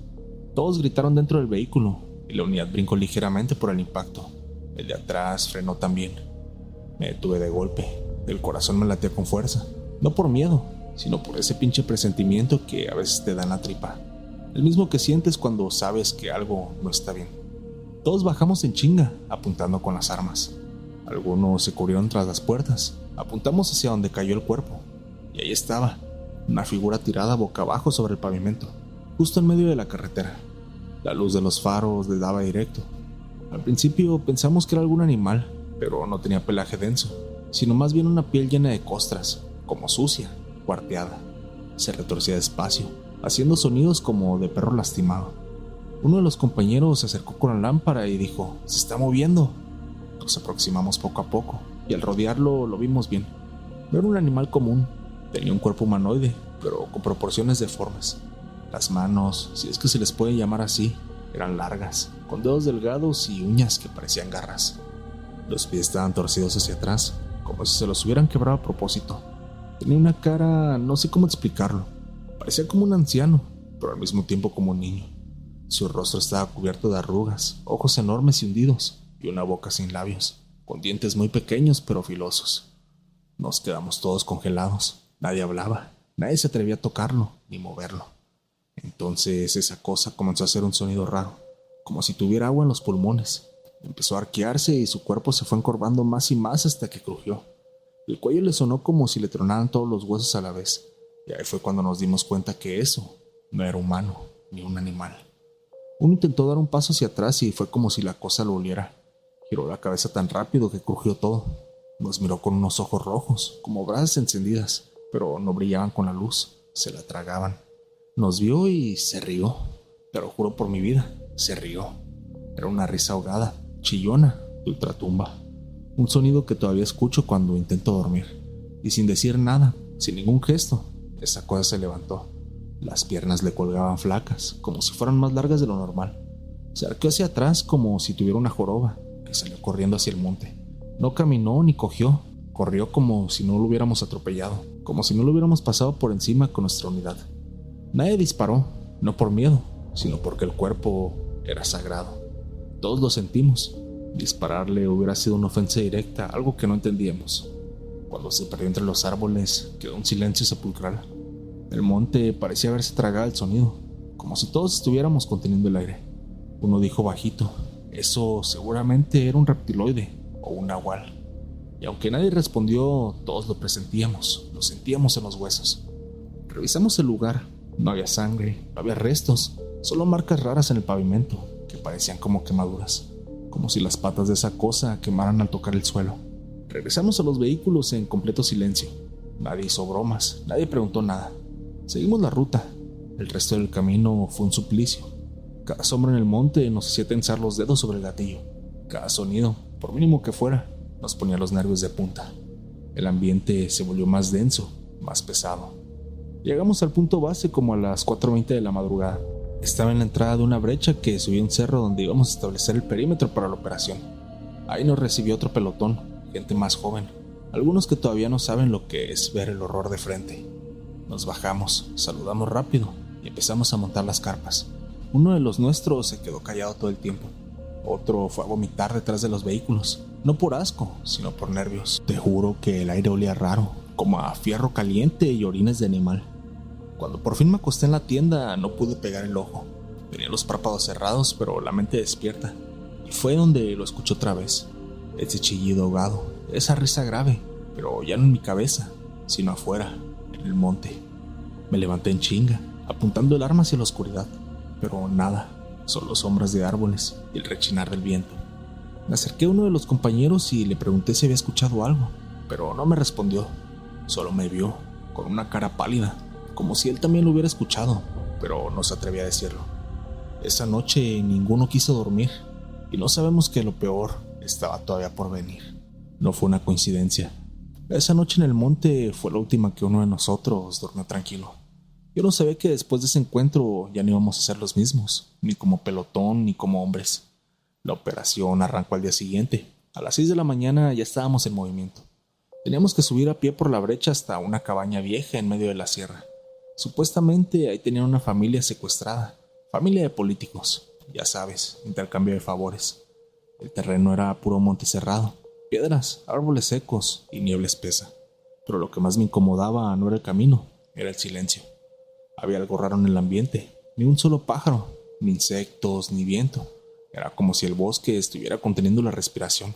Todos gritaron dentro del vehículo, y la unidad brincó ligeramente por el impacto. El de atrás frenó también. Me detuve de golpe. El corazón me latía con fuerza. No por miedo, sino por ese pinche presentimiento que a veces te da en la tripa. El mismo que sientes cuando sabes que algo no está bien. Todos bajamos en chinga, apuntando con las armas. Algunos se cubrieron tras las puertas. Apuntamos hacia donde cayó el cuerpo. Y ahí estaba, una figura tirada boca abajo sobre el pavimento, justo en medio de la carretera. La luz de los faros le daba directo. Al principio pensamos que era algún animal, pero no tenía pelaje denso, sino más bien una piel llena de costras, como sucia, cuarteada. Se retorcía despacio, haciendo sonidos como de perro lastimado. Uno de los compañeros se acercó con la lámpara y dijo: «Se está moviendo». Nos aproximamos poco a poco, y al rodearlo lo vimos bien. No era un animal común, tenía un cuerpo humanoide, pero con proporciones deformes. Las manos, si es que se les puede llamar así, eran largas, con dedos delgados y uñas que parecían garras. Los pies estaban torcidos hacia atrás, como si se los hubieran quebrado a propósito. Tenía una cara, no sé cómo explicarlo. Parecía como un anciano, pero al mismo tiempo como un niño. Su rostro estaba cubierto de arrugas, ojos enormes y hundidos, y una boca sin labios, con dientes muy pequeños pero filosos. Nos quedamos todos congelados. Nadie hablaba, nadie se atrevía a tocarlo ni moverlo. Entonces esa cosa comenzó a hacer un sonido raro, como si tuviera agua en los pulmones. Empezó a arquearse y su cuerpo se fue encorvando más y más hasta que crujió. El cuello le sonó como si le tronaran todos los huesos a la vez, y ahí fue cuando nos dimos cuenta que eso no era humano ni un animal. Uno intentó dar un paso hacia atrás y fue como si la cosa lo oliera. Giró la cabeza tan rápido que crujió todo. Nos miró con unos ojos rojos, como brasas encendidas, pero no brillaban con la luz, se la tragaban. Nos vio y se rió, pero juro por mi vida, se rió. Era una risa ahogada, chillona, de ultratumba. Un sonido que todavía escucho cuando intento dormir. Y sin decir nada, sin ningún gesto, esa cosa se levantó. Las piernas le colgaban flacas, como si fueran más largas de lo normal. Se arqueó hacia atrás como si tuviera una joroba, que salió corriendo hacia el monte. No caminó ni cogió, corrió como si no lo hubiéramos atropellado, como si no lo hubiéramos pasado por encima con nuestra unidad. Nadie disparó, no por miedo, sino porque el cuerpo era sagrado. Todos lo sentimos. Dispararle hubiera sido una ofensa directa, algo que no entendíamos. Cuando se perdió entre los árboles, quedó un silencio sepulcral. El monte parecía haberse tragado el sonido, como si todos estuviéramos conteniendo el aire. Uno dijo bajito, eso seguramente era un reptiloide o un nahual. Y aunque nadie respondió, todos lo presentíamos, lo sentíamos en los huesos. Revisamos el lugar, no había sangre, no había restos, solo marcas raras en el pavimento, que parecían como quemaduras, como si las patas de esa cosa quemaran al tocar el suelo. Regresamos a los vehículos en completo silencio. Nadie hizo bromas, nadie preguntó nada. Seguimos la ruta. El resto del camino fue un suplicio. Cada sombra en el monte nos hacía tensar los dedos sobre el gatillo. Cada sonido, por mínimo que fuera, nos ponía los nervios de punta. El ambiente se volvió más denso, más pesado. Llegamos al punto base como a las 4:20 de la madrugada. Estaba en la entrada de una brecha que subía un cerro donde íbamos a establecer el perímetro para la operación. Ahí nos recibió otro pelotón, gente más joven, algunos que todavía no saben lo que es ver el horror de frente. Nos bajamos, saludamos rápido y empezamos a montar las carpas. Uno de los nuestros se quedó callado todo el tiempo. Otro fue a vomitar detrás de los vehículos, no por asco, sino por nervios. Te juro que el aire olía raro, como a fierro caliente y orines de animal. Cuando por fin me acosté en la tienda, no pude pegar el ojo. Tenía los párpados cerrados, pero la mente despierta. Y fue donde lo escuché otra vez. Ese chillido ahogado, esa risa grave, pero ya no en mi cabeza, sino afuera, en el monte. Me levanté en chinga, apuntando el arma hacia la oscuridad, pero nada, solo sombras de árboles y el rechinar del viento. Me acerqué a uno de los compañeros y le pregunté si había escuchado algo, pero no me respondió. Solo me vio, con una cara pálida, como si él también lo hubiera escuchado, pero no se atrevía a decirlo. Esa noche ninguno quiso dormir, y no sabemos que lo peor estaba todavía por venir. No fue una coincidencia. Esa noche en el monte fue la última que uno de nosotros durmió tranquilo. Yo no sabía que después de ese encuentro ya no íbamos a ser los mismos, ni como pelotón ni como hombres. La operación arrancó al día siguiente. A las 6 de la mañana ya estábamos en movimiento. Teníamos que subir a pie por la brecha hasta una cabaña vieja en medio de la sierra. Supuestamente ahí tenían una familia secuestrada, familia de políticos, ya sabes, intercambio de favores. El terreno era puro monte cerrado, piedras, árboles secos y niebla espesa. Pero lo que más me incomodaba no era el camino, era el silencio. Había algo raro en el ambiente, ni un solo pájaro, ni insectos, ni viento. Era como si el bosque estuviera conteniendo la respiración.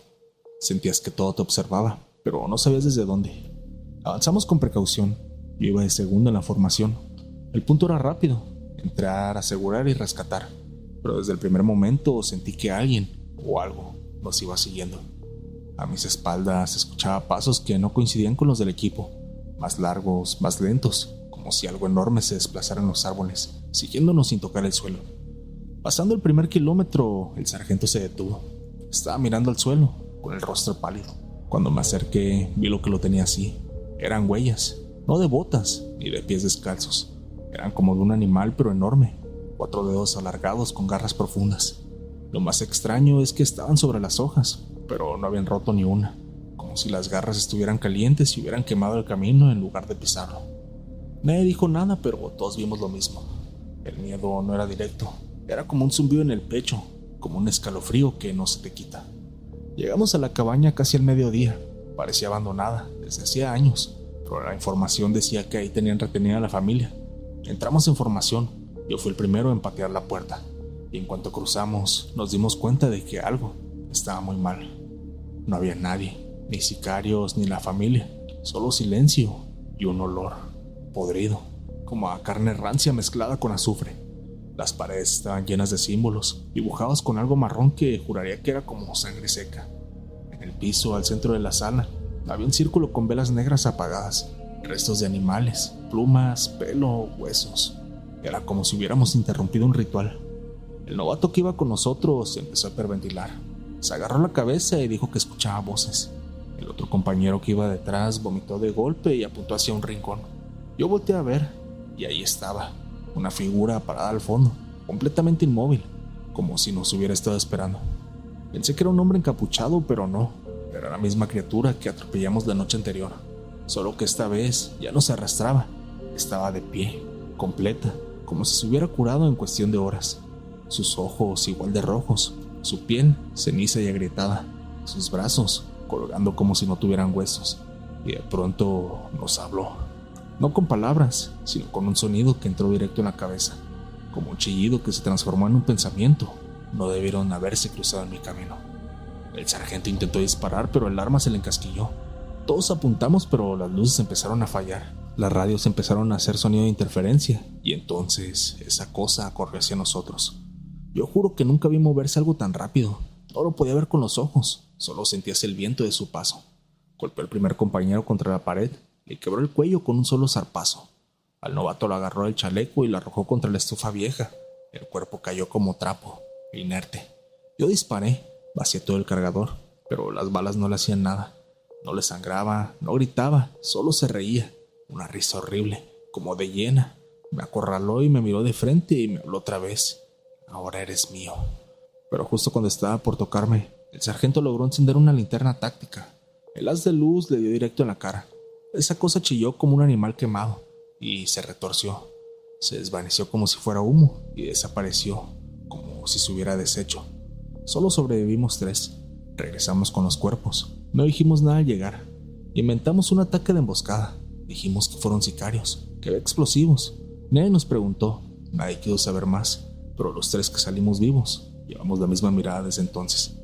Sentías que todo te observaba, pero no sabías desde dónde. Avanzamos con precaución. Yo iba de segundo en la formación. El punto era rápido, entrar, asegurar y rescatar. Pero desde el primer momento sentí que alguien o algo nos iba siguiendo. A mis espaldas escuchaba pasos que no coincidían con los del equipo, más largos, más lentos, como si algo enorme se desplazara en los árboles, siguiéndonos sin tocar el suelo. Pasando el primer kilómetro, el sargento se detuvo. Estaba mirando al suelo, con el rostro pálido. Cuando me acerqué, vi lo que lo tenía así. Eran huellas, no de botas, ni de pies descalzos. Eran como de un animal, pero enorme. 4 dedos alargados con garras profundas. Lo más extraño es que estaban sobre las hojas, pero no habían roto ni una, como si las garras estuvieran calientes y hubieran quemado el camino en lugar de pisarlo. Nadie dijo nada, pero todos vimos lo mismo. El miedo no era directo, era como un zumbido en el pecho, como un escalofrío que no se te quita. Llegamos a la cabaña casi al mediodía. Parecía abandonada desde hacía años, pero la información decía que ahí tenían retenida a la familia. Entramos en formación. Yo fui el primero en patear la puerta, y en cuanto cruzamos nos dimos cuenta de que algo estaba muy mal. No había nadie, ni sicarios ni la familia, solo silencio y un olor podrido, como a carne rancia mezclada con azufre. Las paredes estaban llenas de símbolos, dibujados con algo marrón que juraría que era como sangre seca. En el piso, al centro de la sala, había un círculo con velas negras apagadas, restos de animales, plumas, pelo, huesos. Era como si hubiéramos interrumpido un ritual. El novato que iba con nosotros empezó a hiperventilar. Se agarró la cabeza y dijo que escuchaba voces. El otro compañero que iba detrás vomitó de golpe y apuntó hacia un rincón. Yo volteé a ver y ahí estaba, una figura parada al fondo, completamente inmóvil, como si nos hubiera estado esperando. Pensé que era un hombre encapuchado, pero no. Era la misma criatura que atropellamos la noche anterior, solo que esta vez ya no se arrastraba. Estaba de pie, completa, como si se hubiera curado en cuestión de horas. Sus ojos igual de rojos, su piel ceniza y agrietada, sus brazos colgando como si no tuvieran huesos. Y de pronto nos habló. No con palabras, sino con un sonido que entró directo en la cabeza, como un chillido que se transformó en un pensamiento. No debieron haberse cruzado en mi camino. El sargento intentó disparar, pero el arma se le encasquilló. Todos apuntamos, pero las luces empezaron a fallar. Las radios empezaron a hacer sonido de interferencia, y entonces esa cosa corrió hacia nosotros. Yo juro que nunca vi moverse algo tan rápido. No lo podía ver con los ojos, solo sentías el viento de su paso. Golpeó al primer compañero contra la pared. Le quebró el cuello con un solo zarpazo. Al novato lo agarró del chaleco y lo arrojó contra la estufa vieja. El cuerpo cayó como trapo, inerte. Yo disparé, vacié todo el cargador, pero las balas no le hacían nada. No le sangraba, no gritaba, solo se reía. Una risa horrible, como de hiena. Me acorraló y me miró de frente y me habló otra vez. Ahora eres mío. Pero justo cuando estaba por tocarme, el sargento logró encender una linterna táctica. El haz de luz le dio directo en la cara. Esa cosa chilló como un animal quemado y se retorció. Se desvaneció como si fuera humo y desapareció, como si se hubiera deshecho. Solo sobrevivimos 3. Regresamos con los cuerpos. No dijimos nada al llegar. Inventamos un ataque de emboscada. Dijimos que fueron sicarios, que había explosivos. Nadie nos preguntó, nadie quiso saber más, pero los 3 que salimos vivos llevamos la misma mirada desde entonces.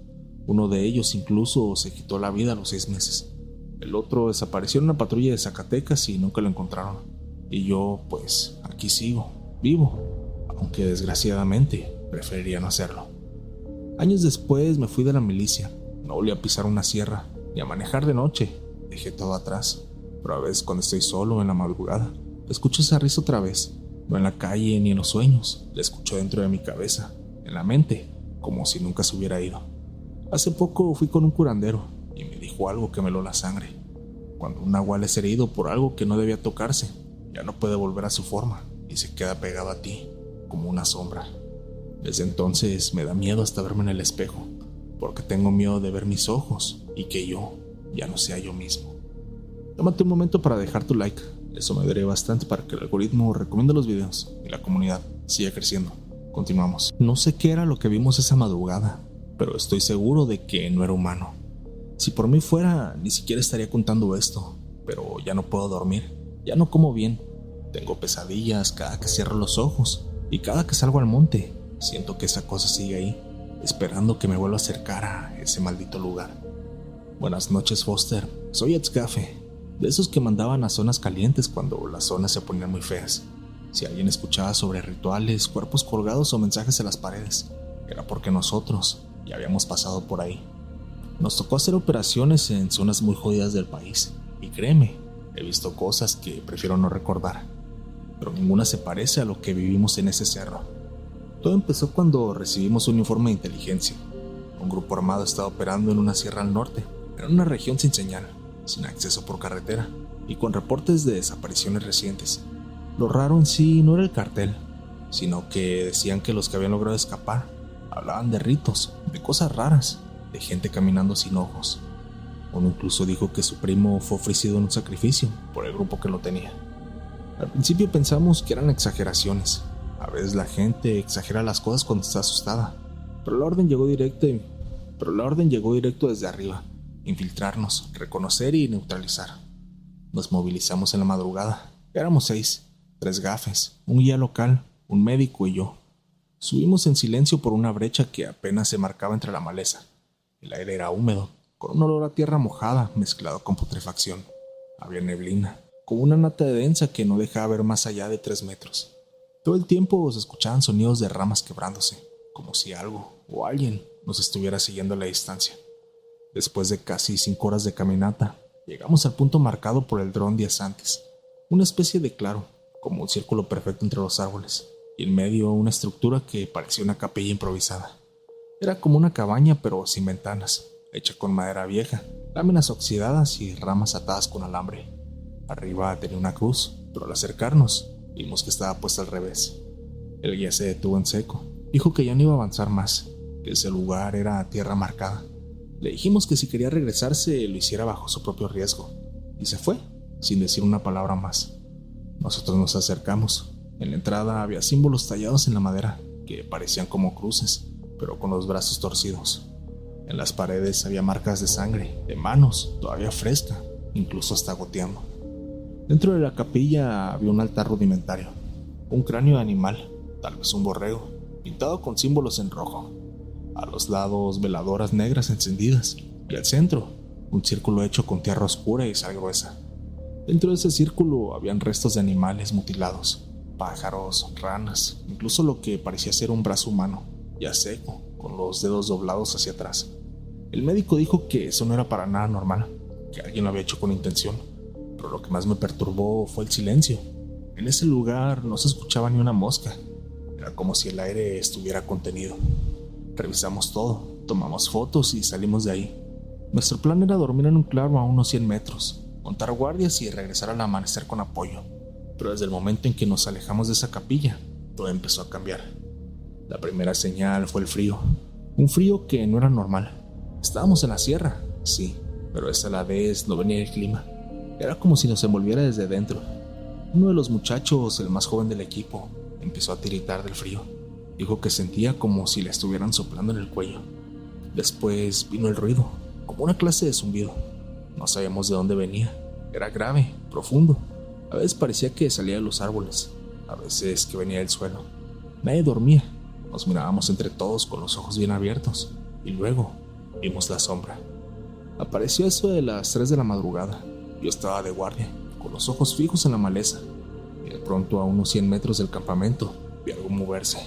Uno de ellos incluso se quitó la vida a los 6 meses. El otro desapareció en una patrulla de Zacatecas y nunca lo encontraron. Y yo, pues, aquí sigo, vivo, aunque desgraciadamente preferiría no hacerlo. Años después me fui de la milicia. No volví a pisar una sierra, ni a manejar de noche. Dejé todo atrás. Pero a veces cuando estoy solo en la madrugada, escucho esa risa otra vez. No en la calle ni en los sueños. La escucho dentro de mi cabeza, en la mente, como si nunca se hubiera ido. Hace poco fui con un curandero y me dijo algo que me heló la sangre. Cuando un nahual es herido por algo que no debía tocarse, ya no puede volver a su forma y se queda pegado a ti, como una sombra. Desde entonces me da miedo hasta verme en el espejo, porque tengo miedo de ver mis ojos y que yo ya no sea yo mismo. Tómate un momento para dejar tu like, eso me ayudaría bastante para que el algoritmo recomiende los videos y la comunidad siga creciendo. Continuamos. No sé qué era lo que vimos esa madrugada, pero estoy seguro de que no era humano. Si por mí fuera, ni siquiera estaría contando esto, pero ya no puedo dormir, ya no como bien. Tengo pesadillas cada que cierro los ojos y cada que salgo al monte, siento que esa cosa sigue ahí, esperando que me vuelva a acercar a ese maldito lugar. Buenas noches, Foster. Soy Edsgafe, de esos que mandaban a zonas calientes cuando las zonas se ponían muy feas. Si alguien escuchaba sobre rituales, cuerpos colgados o mensajes en las paredes, era porque nosotros ya habíamos pasado por ahí. Nos tocó hacer operaciones en zonas muy jodidas del país, y créeme, he visto cosas que prefiero no recordar, pero ninguna se parece a lo que vivimos en ese cerro. Todo empezó cuando recibimos un informe de inteligencia. Un grupo armado estaba operando en una sierra al norte, en una región sin señal, sin acceso por carretera, y con reportes de desapariciones recientes. Lo raro en sí no era el cartel, sino que decían que los que habían logrado escapar hablaban de ritos, de cosas raras. de gente caminando sin ojos. Uno incluso dijo que su primo fue ofrecido en un sacrificio por el grupo que lo tenía. Al principio pensamos que eran exageraciones. A veces la gente exagera las cosas cuando está asustada, pero la orden llegó directo desde arriba: infiltrarnos, reconocer y neutralizar. Nos movilizamos en la madrugada. Éramos 6, 3 gafes, un guía local, un médico y yo. Subimos en silencio por una brecha que apenas se marcaba entre la maleza. El aire era húmedo, con un olor a tierra mojada mezclado con putrefacción. Había neblina, como una nata densa que no dejaba ver más allá de 3 metros. Todo el tiempo se escuchaban sonidos de ramas quebrándose, como si algo o alguien nos estuviera siguiendo a la distancia. Después de casi 5 horas de caminata, llegamos al punto marcado por el dron días antes. Una especie de claro, como un círculo perfecto entre los árboles, y en medio una estructura que parecía una capilla improvisada. Era como una cabaña pero sin ventanas, hecha con madera vieja, láminas oxidadas y ramas atadas con alambre. Arriba tenía una cruz, pero al acercarnos, vimos que estaba puesta al revés. El guía se detuvo en seco. Dijo que ya no iba a avanzar más, que ese lugar era tierra marcada. Le dijimos que si quería regresarse lo hiciera bajo su propio riesgo, y se fue, sin decir una palabra más. Nosotros nos acercamos. En la entrada había símbolos tallados en la madera, que parecían como cruces, pero con los brazos torcidos. En las paredes había marcas de sangre, de manos, todavía fresca, incluso hasta goteando. Dentro de la capilla había un altar rudimentario, un cráneo de animal, tal vez un borrego, pintado con símbolos en rojo. A los lados veladoras negras encendidas, y al centro un círculo hecho con tierra oscura y sal gruesa. Dentro de ese círculo habían restos de animales mutilados, pájaros, ranas, incluso lo que parecía ser un brazo humano, ya seco, con los dedos doblados hacia atrás. El médico dijo que eso no era para nada normal, que alguien lo había hecho con intención, pero lo que más me perturbó fue el silencio. En ese lugar no se escuchaba ni una mosca, era como si el aire estuviera contenido. Revisamos todo, tomamos fotos y salimos de ahí. Nuestro plan era dormir en un claro a unos 100 metros, montar guardias y regresar al amanecer con apoyo. Pero desde el momento en que nos alejamos de esa capilla, todo empezó a cambiar. La primera señal fue el frío, un frío que no era normal. Estábamos en la sierra, sí, pero esta a la vez no venía el clima. Era como si nos envolviera desde dentro. Uno de los muchachos, el más joven del equipo, empezó a tiritar del frío. Dijo que sentía como si le estuvieran soplando en el cuello. Después vino el ruido, como una clase de zumbido. No sabíamos de dónde venía. Era grave, profundo. A veces parecía que salía de los árboles, a veces que venía del suelo. Nadie dormía. Nos mirábamos entre todos con los ojos bien abiertos, y luego vimos la sombra. Apareció eso de las 3 de la madrugada. Yo estaba de guardia, con los ojos fijos en la maleza, y de pronto a unos 100 metros del campamento vi algo moverse.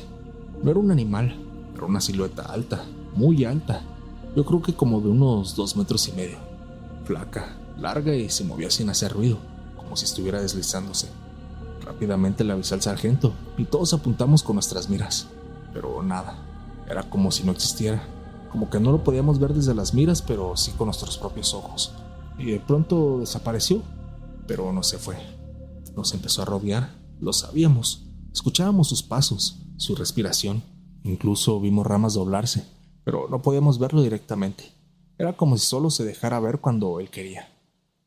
No era un animal, era una silueta alta, muy alta. Yo creo que como de unos 2,5 metros. Flaca, larga y se movía sin hacer ruido, como si estuviera deslizándose. Rápidamente le avisé al sargento y todos apuntamos con nuestras miras, pero nada. Era como si no existiera, como que no lo podíamos ver desde las miras, pero sí con nuestros propios ojos. Y de pronto desapareció, pero no se fue. Nos empezó a rodear, lo sabíamos. Escuchábamos sus pasos, su respiración. Incluso vimos ramas doblarse, pero no podíamos verlo directamente. Era como si solo se dejara ver cuando él quería.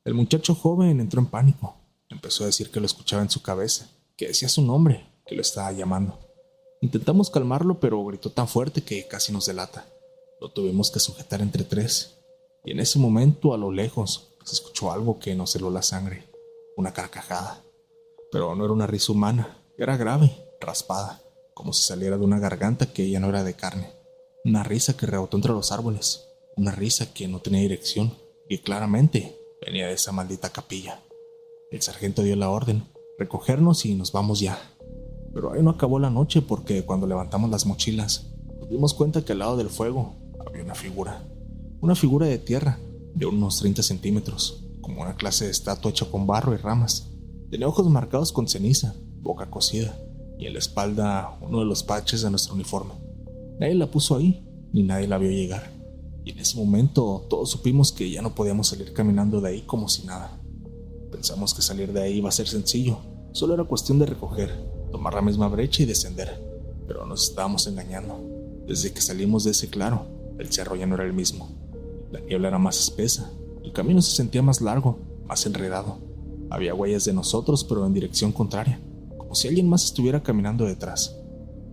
El muchacho joven entró en pánico. Empezó a decir que lo escuchaba en su cabeza, que decía su nombre, que lo estaba llamando. Intentamos calmarlo, pero gritó tan fuerte que casi nos delata. Lo tuvimos que sujetar entre 3. Y en ese momento, a lo lejos, se escuchó algo que nos heló la sangre. Una carcajada. Pero no era una risa humana. Era grave, raspada, como si saliera de una garganta que ya no era de carne. Una risa que rebotó entre los árboles. Una risa que no tenía dirección y claramente venía de esa maldita capilla. El sargento dio la orden: recogernos y nos vamos ya. Pero ahí no acabó la noche, porque cuando levantamos las mochilas nos dimos cuenta que al lado del fuego había una figura de tierra de unos 30 centímetros, como una clase de estatua hecha con barro y ramas. Tenía ojos marcados con ceniza, boca cocida y en la espalda uno de los parches de nuestro uniforme. Nadie la puso ahí, ni nadie la vio llegar. Y en ese momento todos supimos que ya no podíamos salir caminando de ahí como si nada. Pensamos que salir de ahí iba a ser sencillo, solo era cuestión de recoger, tomar la misma brecha y descender, pero nos estábamos engañando. Desde que salimos de ese claro, El cerro ya no era el mismo. La niebla era más espesa. El camino se sentía más largo, más enredado. Había huellas de nosotros, pero en dirección contraria, como si alguien más estuviera caminando detrás.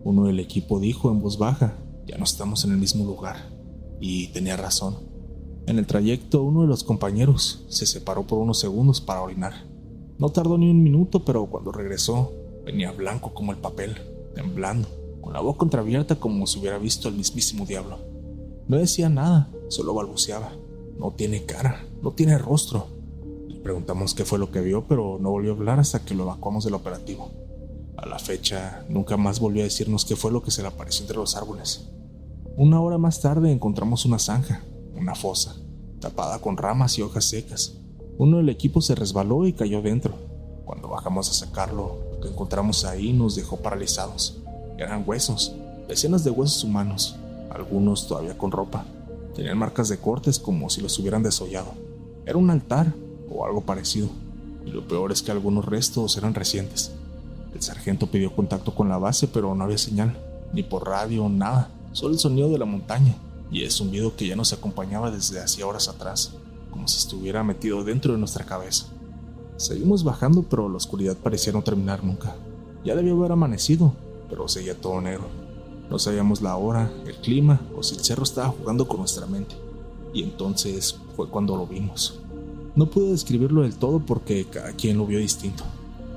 Uno del equipo dijo en voz baja: ya no estamos en el mismo lugar. Y tenía razón. En el trayecto, uno de los compañeros se separó por unos segundos para orinar. No tardó ni un minuto, pero cuando regresó, venía blanco como el papel, temblando, con la boca entreabierta como si hubiera visto al mismísimo diablo. No decía nada, solo balbuceaba. No tiene cara, no tiene rostro. Le preguntamos qué fue lo que vio, pero no volvió a hablar hasta que lo evacuamos del operativo. A la fecha, nunca más volvió a decirnos qué fue lo que se le apareció entre los árboles. Una hora más tarde encontramos una zanja, una fosa, tapada con ramas y hojas secas. Uno del equipo se resbaló y cayó dentro. Cuando bajamos a sacarlo, lo que encontramos ahí nos dejó paralizados. Eran huesos, decenas de huesos humanos, algunos todavía con ropa. Tenían marcas de cortes como si los hubieran desollado. Era un altar o algo parecido, y lo peor es que algunos restos eran recientes. El sargento pidió contacto con la base, pero no había señal, ni por radio, nada, solo el sonido de la montaña y el zumbido que ya nos acompañaba desde hacía horas atrás, como si estuviera metido dentro de nuestra cabeza. Seguimos bajando, pero la oscuridad parecía no terminar nunca. Ya debió haber amanecido, pero seguía todo negro. No sabíamos la hora, el clima o si el cerro estaba jugando con nuestra mente. Y entonces fue cuando lo vimos. No pude describirlo del todo porque cada quien lo vio distinto.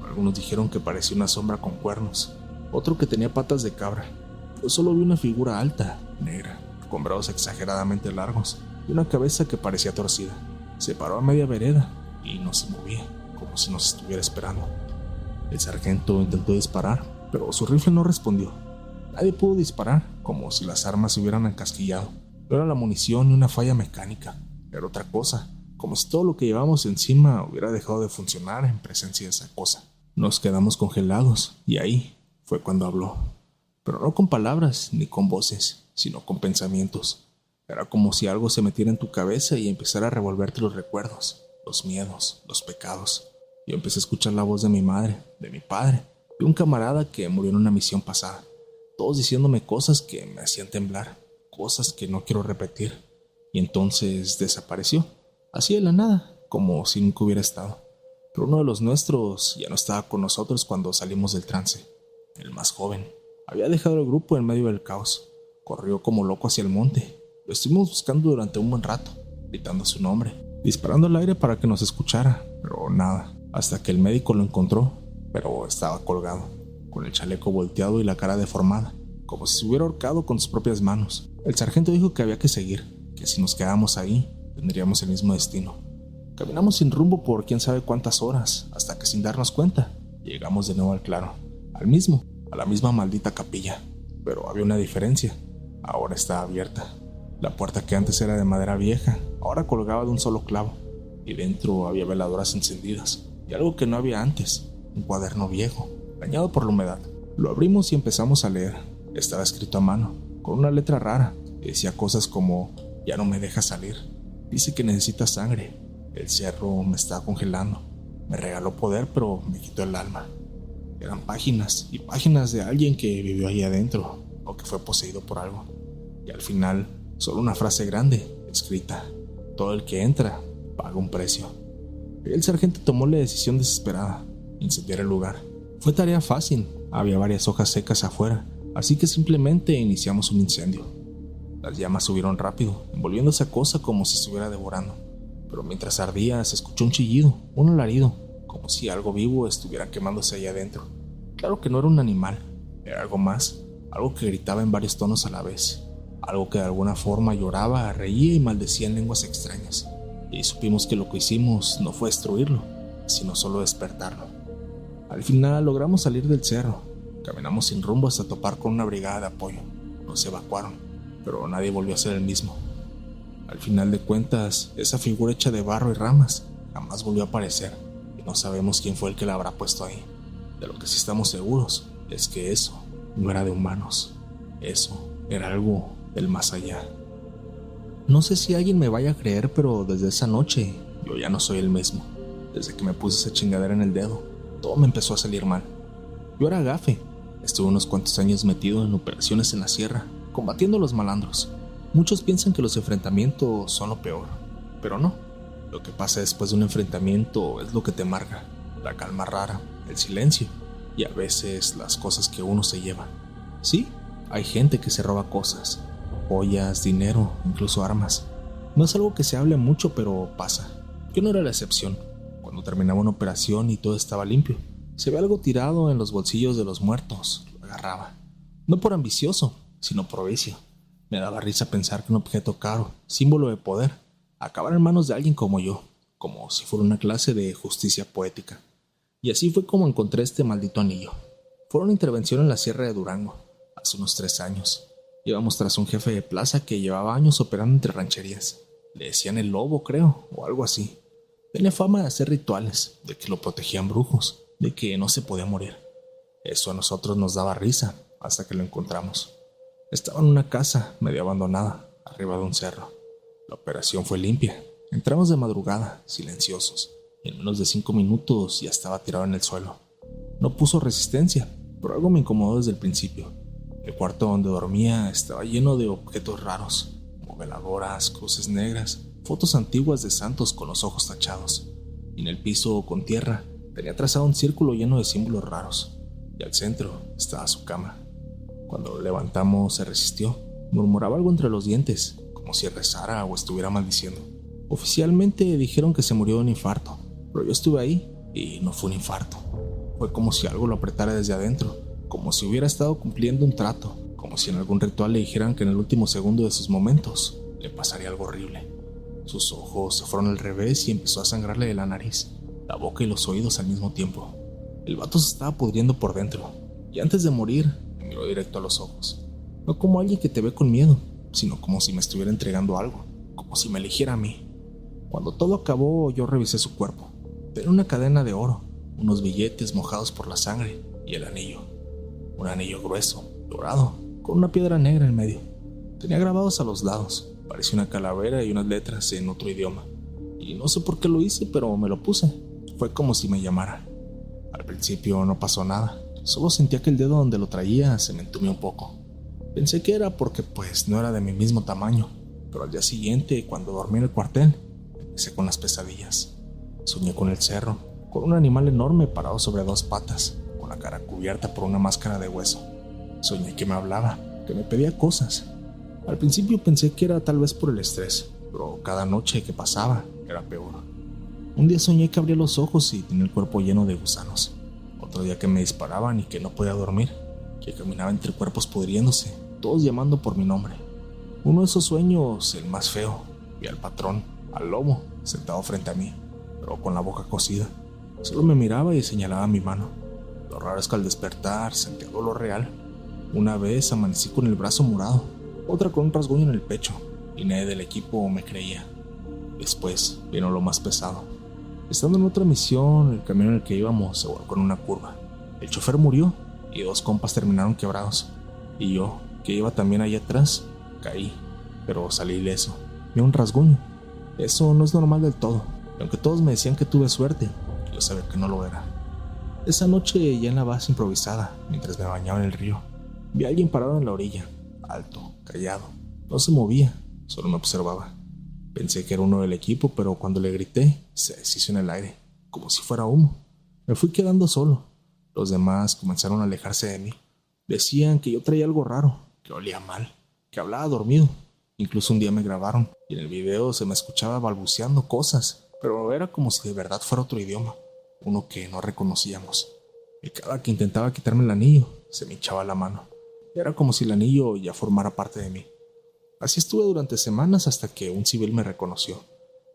Algunos dijeron que parecía una sombra con cuernos, otro que tenía patas de cabra. Yo solo vi una figura alta, negra, con brazos exageradamente largos y una cabeza que parecía torcida. Se paró a media vereda y no se movía, como si nos estuviera esperando. El sargento intentó disparar, pero su rifle no respondió. Nadie pudo disparar, como si las armas se hubieran encasquillado. No era la munición ni una falla mecánica, era otra cosa, como si todo lo que llevábamos encima hubiera dejado de funcionar en presencia de esa cosa. Nos quedamos congelados, y ahí fue cuando habló. Pero no con palabras ni con voces, sino con pensamientos. Era como si algo se metiera en tu cabeza y empezara a revolverte los recuerdos, los miedos, los pecados. Yo empecé a escuchar la voz de mi madre, de mi padre, de un camarada que murió en una misión pasada. Todos diciéndome cosas que me hacían temblar, cosas que no quiero repetir. Y entonces desapareció, así de la nada, como si nunca hubiera estado. Pero uno de los nuestros ya no estaba con nosotros cuando salimos del trance. El más joven había dejado el grupo en medio del caos. Corrió como loco hacia el monte. Lo estuvimos buscando durante un buen rato, gritando su nombre, disparando al aire para que nos escuchara, pero nada, hasta que el médico lo encontró, pero estaba colgado, con el chaleco volteado y la cara deformada, como si se hubiera ahorcado con sus propias manos. El sargento dijo que había que seguir, que si nos quedábamos ahí, tendríamos el mismo destino. Caminamos sin rumbo por quién sabe cuántas horas, hasta que sin darnos cuenta, llegamos de nuevo al claro, a la misma maldita capilla. Pero había una diferencia, ahora estaba abierta. La puerta que antes era de madera vieja, ahora colgaba de un solo clavo, y dentro había veladoras encendidas, y algo que no había antes, un cuaderno viejo, dañado por la humedad. Lo abrimos y empezamos a leer. Estaba escrito a mano, con una letra rara, que decía cosas como: ya no me deja salir, dice que necesita sangre, el cerro me está congelando, me regaló poder pero me quitó el alma. Eran páginas y páginas de alguien que vivió ahí adentro, o que fue poseído por algo. Y al final, solo una frase grande, escrita: todo el que entra, paga un precio. El sargento tomó la decisión desesperada: incendiar el lugar. Fue tarea fácil, había varias hojas secas afuera, así que simplemente iniciamos un incendio. Las llamas subieron rápido, envolviendo esa cosa como si estuviera devorando. Pero mientras ardía se escuchó un chillido, un alarido, como si algo vivo estuviera quemándose allá adentro. Claro que no era un animal, era algo más, algo que gritaba en varios tonos a la vez, algo que de alguna forma lloraba, reía y maldecía en lenguas extrañas. Y supimos que lo que hicimos no fue destruirlo, sino solo despertarlo. Al final logramos salir del cerro, caminamos sin rumbo hasta topar con una brigada de apoyo. Nos evacuaron, pero nadie volvió a ser el mismo. Al final de cuentas, esa figura hecha de barro y ramas jamás volvió a aparecer, y no sabemos quién fue el que la habrá puesto ahí. De lo que sí estamos seguros es que eso no era de humanos, eso era algo del más allá. No sé si alguien me vaya a creer, pero desde esa noche yo ya no soy el mismo. Desde que me puse esa chingadera en el dedo, todo me empezó a salir mal. Yo era gafe, estuve unos cuantos años metido en operaciones en la sierra, combatiendo a los malandros. Muchos piensan que los enfrentamientos son lo peor, pero no. Lo que pasa después de un enfrentamiento es lo que te marca, la calma rara, el silencio y a veces las cosas que uno se lleva. Sí, hay gente que se roba cosas, joyas, dinero, incluso armas. No es algo que se hable mucho, pero pasa. Yo no era la excepción. Cuando terminaba una operación y todo estaba limpio, se ve algo tirado en los bolsillos de los muertos, lo agarraba. No por ambicioso, sino por vicio. Me daba risa pensar que un objeto caro, símbolo de poder, acabara en manos de alguien como yo, como si fuera una clase de justicia poética. Y así fue como encontré este maldito anillo. Fue una intervención en la Sierra de Durango, hace unos 3 años. Íbamos tras un jefe de plaza que llevaba años operando entre rancherías. Le decían el lobo, creo, o algo así. Tenía fama de hacer rituales, de que lo protegían brujos, de que no se podía morir. Eso a nosotros nos daba risa, hasta que lo encontramos. Estaba en una casa, medio abandonada, arriba de un cerro. La operación fue limpia. Entramos de madrugada, silenciosos. Y en menos de 5 minutos ya estaba tirado en el suelo. No puso resistencia, pero algo me incomodó desde el principio. El cuarto donde dormía estaba lleno de objetos raros, como veladoras, cruces negras, fotos antiguas de santos con los ojos tachados. Y en el piso, con tierra, tenía trazado un círculo lleno de símbolos raros. Y al centro estaba su cama. Cuando lo levantamos se resistió. Murmuraba algo entre los dientes, como si rezara o estuviera maldiciendo. Oficialmente dijeron que se murió de un infarto, pero yo estuve ahí y no fue un infarto. Fue como si algo lo apretara desde adentro, como si hubiera estado cumpliendo un trato, como si en algún ritual le dijeran que en el último segundo de sus momentos le pasaría algo horrible. Sus ojos se fueron al revés y empezó a sangrarle de la nariz, la boca y los oídos al mismo tiempo. El vato se estaba pudriendo por dentro, y antes de morir me miró directo a los ojos. No como alguien que te ve con miedo, sino como si me estuviera entregando algo, como si me eligiera a mí. Cuando todo acabó, yo revisé su cuerpo. Tenía una cadena de oro, unos billetes mojados por la sangre y el anillo. Un anillo grueso, dorado, con una piedra negra en medio. Tenía grabados a los lados, parecía una calavera y unas letras en otro idioma. Y no sé por qué lo hice, pero me lo puse. Fue como si me llamara. Al principio no pasó nada, solo sentía que el dedo donde lo traía se me entumió un poco. Pensé que era porque pues no era de mi mismo tamaño, pero al día siguiente, cuando dormí en el cuartel, empecé con las pesadillas. Soñé con el cerro, con un animal enorme parado sobre 2 patas, con la cara cubierta por una máscara de hueso. Soñé que me hablaba, que me pedía cosas. Al principio pensé que era tal vez por el estrés, pero cada noche que pasaba era peor. Un día soñé que abría los ojos y tenía el cuerpo lleno de gusanos. Otro día que me disparaban y que no podía dormir, que caminaba entre cuerpos pudriéndose, todos llamando por mi nombre. Uno de esos sueños, el más feo, vi al patrón, al lobo, sentado frente a mí, pero con la boca cosida. Solo me miraba y señalaba mi mano. Lo raro es que al despertar sentí algo lo real. Una vez amanecí con el brazo morado, otra con un rasguño en el pecho, y nadie del equipo me creía. Después vino lo más pesado. Estando en otra misión, el camión en el que íbamos se volcó en una curva. El chofer murió y 2 compas terminaron quebrados. Y yo, que iba también ahí atrás, caí, pero salí ileso. Vi un rasguño. Eso no es normal del todo, y aunque todos me decían que tuve suerte, yo sabía que no lo era. Esa noche, ya en la base improvisada, mientras me bañaba en el río, vi a alguien parado en la orilla, alto, callado. No se movía, solo me observaba. Pensé que era uno del equipo, pero cuando le grité, se deshizo en el aire, como si fuera humo. Me fui quedando solo. Los demás comenzaron a alejarse de mí. Decían que yo traía algo raro, que olía mal, que hablaba dormido. Incluso un día me grabaron y en el video se me escuchaba balbuceando cosas, pero era como si de verdad fuera otro idioma, uno que no reconocíamos. Y cada que intentaba quitarme el anillo, se me hinchaba la mano. Era como si el anillo ya formara parte de mí. Así estuve durante semanas hasta que un civil me reconoció.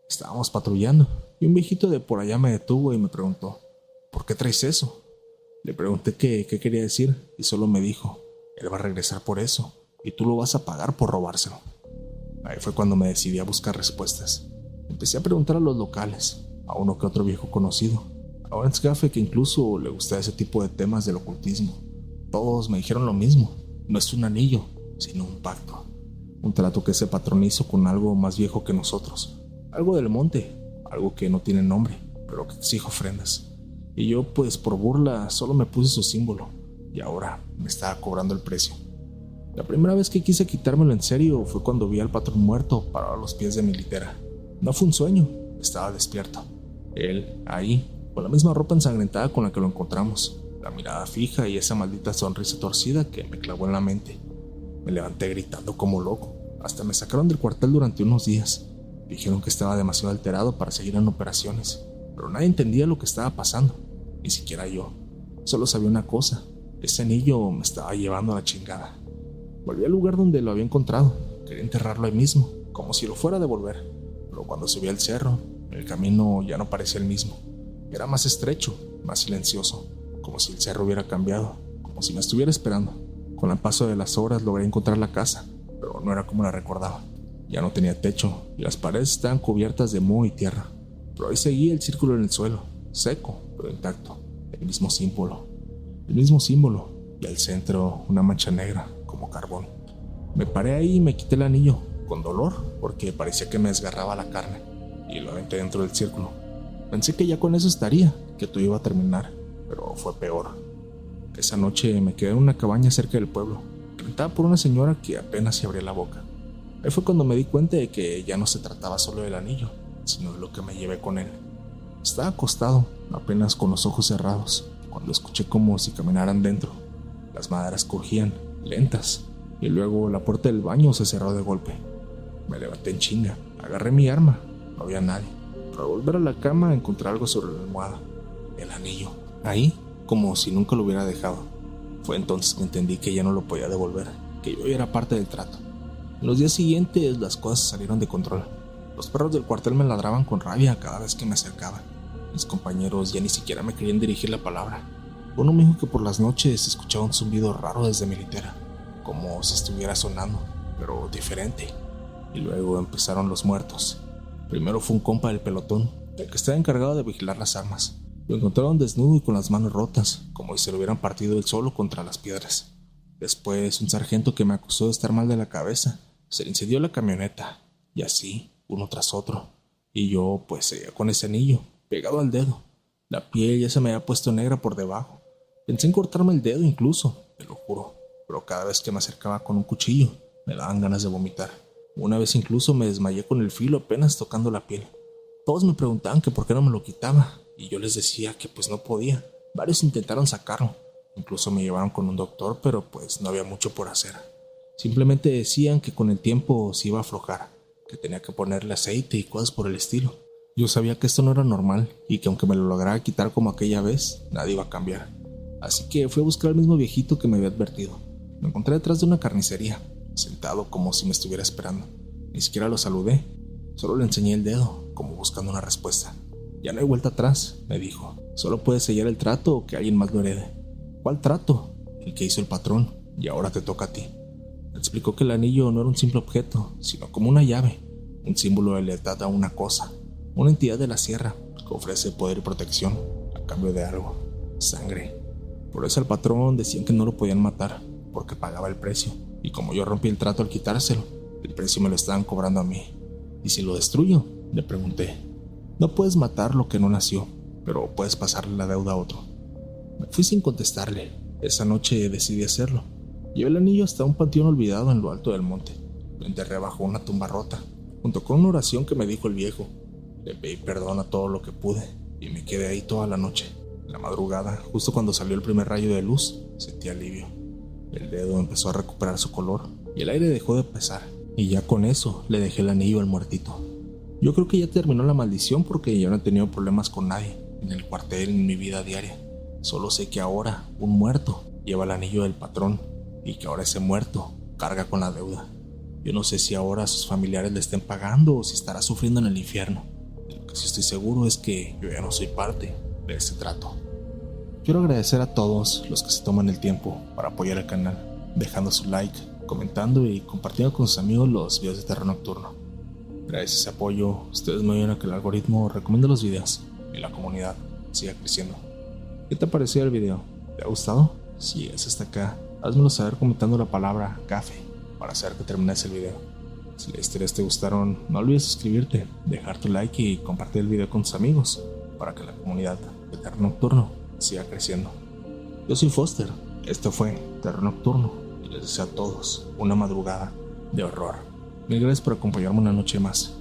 Estábamos patrullando y un viejito de por allá me detuvo y me preguntó: ¿por qué traes eso? Le pregunté qué quería decir y solo me dijo: él va a regresar por eso y tú lo vas a pagar por robárselo. Ahí fue cuando me decidí a buscar respuestas. Empecé a preguntar a los locales, a uno que otro viejo conocido, a un ex-gafe que incluso le gustaba ese tipo de temas del ocultismo. Todos me dijeron lo mismo: no es un anillo, sino un pacto. Un trato que ese patrón hizo con algo más viejo que nosotros. Algo del monte, algo que no tiene nombre, pero que exige ofrendas. Y yo, pues por burla, solo me puse su símbolo, y ahora me estaba cobrando el precio. La primera vez que quise quitármelo en serio fue cuando vi al patrón muerto parado a los pies de mi litera. No fue un sueño, estaba despierto. Él, ahí, con la misma ropa ensangrentada con la que lo encontramos, la mirada fija y esa maldita sonrisa torcida que me clavó en la mente. Me levanté gritando como loco. Hasta me sacaron del cuartel durante unos días. Dijeron que estaba demasiado alterado para seguir en operaciones, pero nadie entendía lo que estaba pasando, ni siquiera yo. Solo sabía una cosa: ese anillo me estaba llevando a la chingada. Volví al lugar donde lo había encontrado. Quería enterrarlo ahí mismo, como si lo fuera a devolver. Pero cuando subí al cerro, el camino ya no parecía el mismo. Era más estrecho, más silencioso, como si el cerro hubiera cambiado, como si me estuviera esperando. Con el paso de las horas logré encontrar la casa, pero no era como la recordaba. Ya no tenía techo y las paredes estaban cubiertas de moho y tierra. Pero ahí seguía el círculo en el suelo, seco, pero intacto. El mismo símbolo, y al centro una mancha negra, como carbón. Me paré ahí y me quité el anillo, con dolor, porque parecía que me desgarraba la carne, y lo aventé dentro del círculo. Pensé que ya con eso estaría, que todo iba a terminar, pero fue peor. Esa noche me quedé en una cabaña cerca del pueblo, rentada por una señora que apenas se abría la boca. Ahí fue cuando me di cuenta de que ya no se trataba solo del anillo, sino de lo que me llevé con él. Estaba acostado, apenas con los ojos cerrados, cuando escuché como si caminaran dentro. Las maderas crujían, lentas, y luego la puerta del baño se cerró de golpe. Me levanté en chinga, agarré mi arma, no había nadie. Pero al volver a la cama encontré algo sobre la almohada, el anillo, ahí, como si nunca lo hubiera dejado. Fue entonces que entendí que ya no lo podía devolver, que yo era parte del trato. En los días siguientes las cosas salieron de control. Los perros del cuartel me ladraban con rabia cada vez que me acercaba. Mis compañeros ya ni siquiera me querían dirigir la palabra. Uno me dijo que por las noches escuchaba un zumbido raro desde mi litera, como si estuviera sonando, pero diferente. Y luego empezaron los muertos. Primero fue un compa del pelotón, el que estaba encargado de vigilar las armas. Lo encontraron desnudo y con las manos rotas, como si se lo hubieran partido él solo contra las piedras. Después un sargento que me acusó de estar mal de la cabeza. Se le incendió la camioneta, y así, uno tras otro. Y yo, pues, seguía con ese anillo, pegado al dedo. La piel ya se me había puesto negra por debajo. Pensé en cortarme el dedo incluso, te lo juro. Pero cada vez que me acercaba con un cuchillo, me daban ganas de vomitar. Una vez incluso me desmayé con el filo apenas tocando la piel. Todos me preguntaban que por qué no me lo quitaba, y yo les decía que pues no podía. Varios intentaron sacarlo. Incluso me llevaron con un doctor, pero pues no había mucho por hacer. Simplemente decían que con el tiempo se iba a aflojar, que tenía que ponerle aceite y cosas por el estilo. Yo sabía que esto no era normal y que aunque me lo lograra quitar como aquella vez, nada iba a cambiar. Así que fui a buscar al mismo viejito que me había advertido. Me encontré detrás de una carnicería, sentado como si me estuviera esperando. Ni siquiera lo saludé, solo le enseñé el dedo, como buscando una respuesta. Ya no hay vuelta atrás, me dijo. Solo puedes sellar el trato o que alguien más lo herede. ¿Cuál trato? El que hizo el patrón, y ahora te toca a ti. Me explicó que el anillo no era un simple objeto, sino como una llave, un símbolo de lealtad a una cosa, una entidad de la sierra que ofrece poder y protección a cambio de algo, sangre. Por eso al patrón decían que no lo podían matar, porque pagaba el precio, y como yo rompí el trato al quitárselo, el precio me lo estaban cobrando a mí. ¿Y si lo destruyo?, le pregunté. No puedes matar lo que no nació, pero puedes pasarle la deuda a otro. Me fui sin contestarle. Esa noche decidí hacerlo. Llevé el anillo hasta un panteón olvidado en lo alto del monte. Lo enterré bajo una tumba rota, junto con una oración que me dijo el viejo. Le pedí perdón a todo lo que pude, y me quedé ahí toda la noche. En la madrugada, justo cuando salió el primer rayo de luz, sentí alivio. El dedo empezó a recuperar su color, y el aire dejó de pesar. Y ya con eso, le dejé el anillo al muertito. Yo creo que ya terminó la maldición porque ya no he tenido problemas con nadie, en el cuartel, en mi vida diaria. Solo sé que ahora, un muerto lleva el anillo del patrón, y que ahora ese muerto carga con la deuda. Yo no sé si ahora sus familiares le estén pagando o si estará sufriendo en el infierno. De lo que sí estoy seguro es que yo ya no soy parte de ese trato. Quiero agradecer a todos los que se toman el tiempo para apoyar el canal, dejando su like, comentando y compartiendo con sus amigos los videos de terror nocturno. Gracias a ese apoyo, ustedes me ayudan a que el algoritmo recomiende los videos y la comunidad siga creciendo. ¿Qué te ha parecido el video? ¿Te ha gustado? Si es hasta acá, házmelo saber comentando la palabra café para saber que terminaste el video. Si las historias te gustaron, no olvides suscribirte, dejar tu like y compartir el video con tus amigos para que la comunidad de Terror Nocturno siga creciendo. Yo soy Foster, esto fue Terror Nocturno y Les deseo a todos una madrugada de horror. Mil gracias por acompañarme una noche más.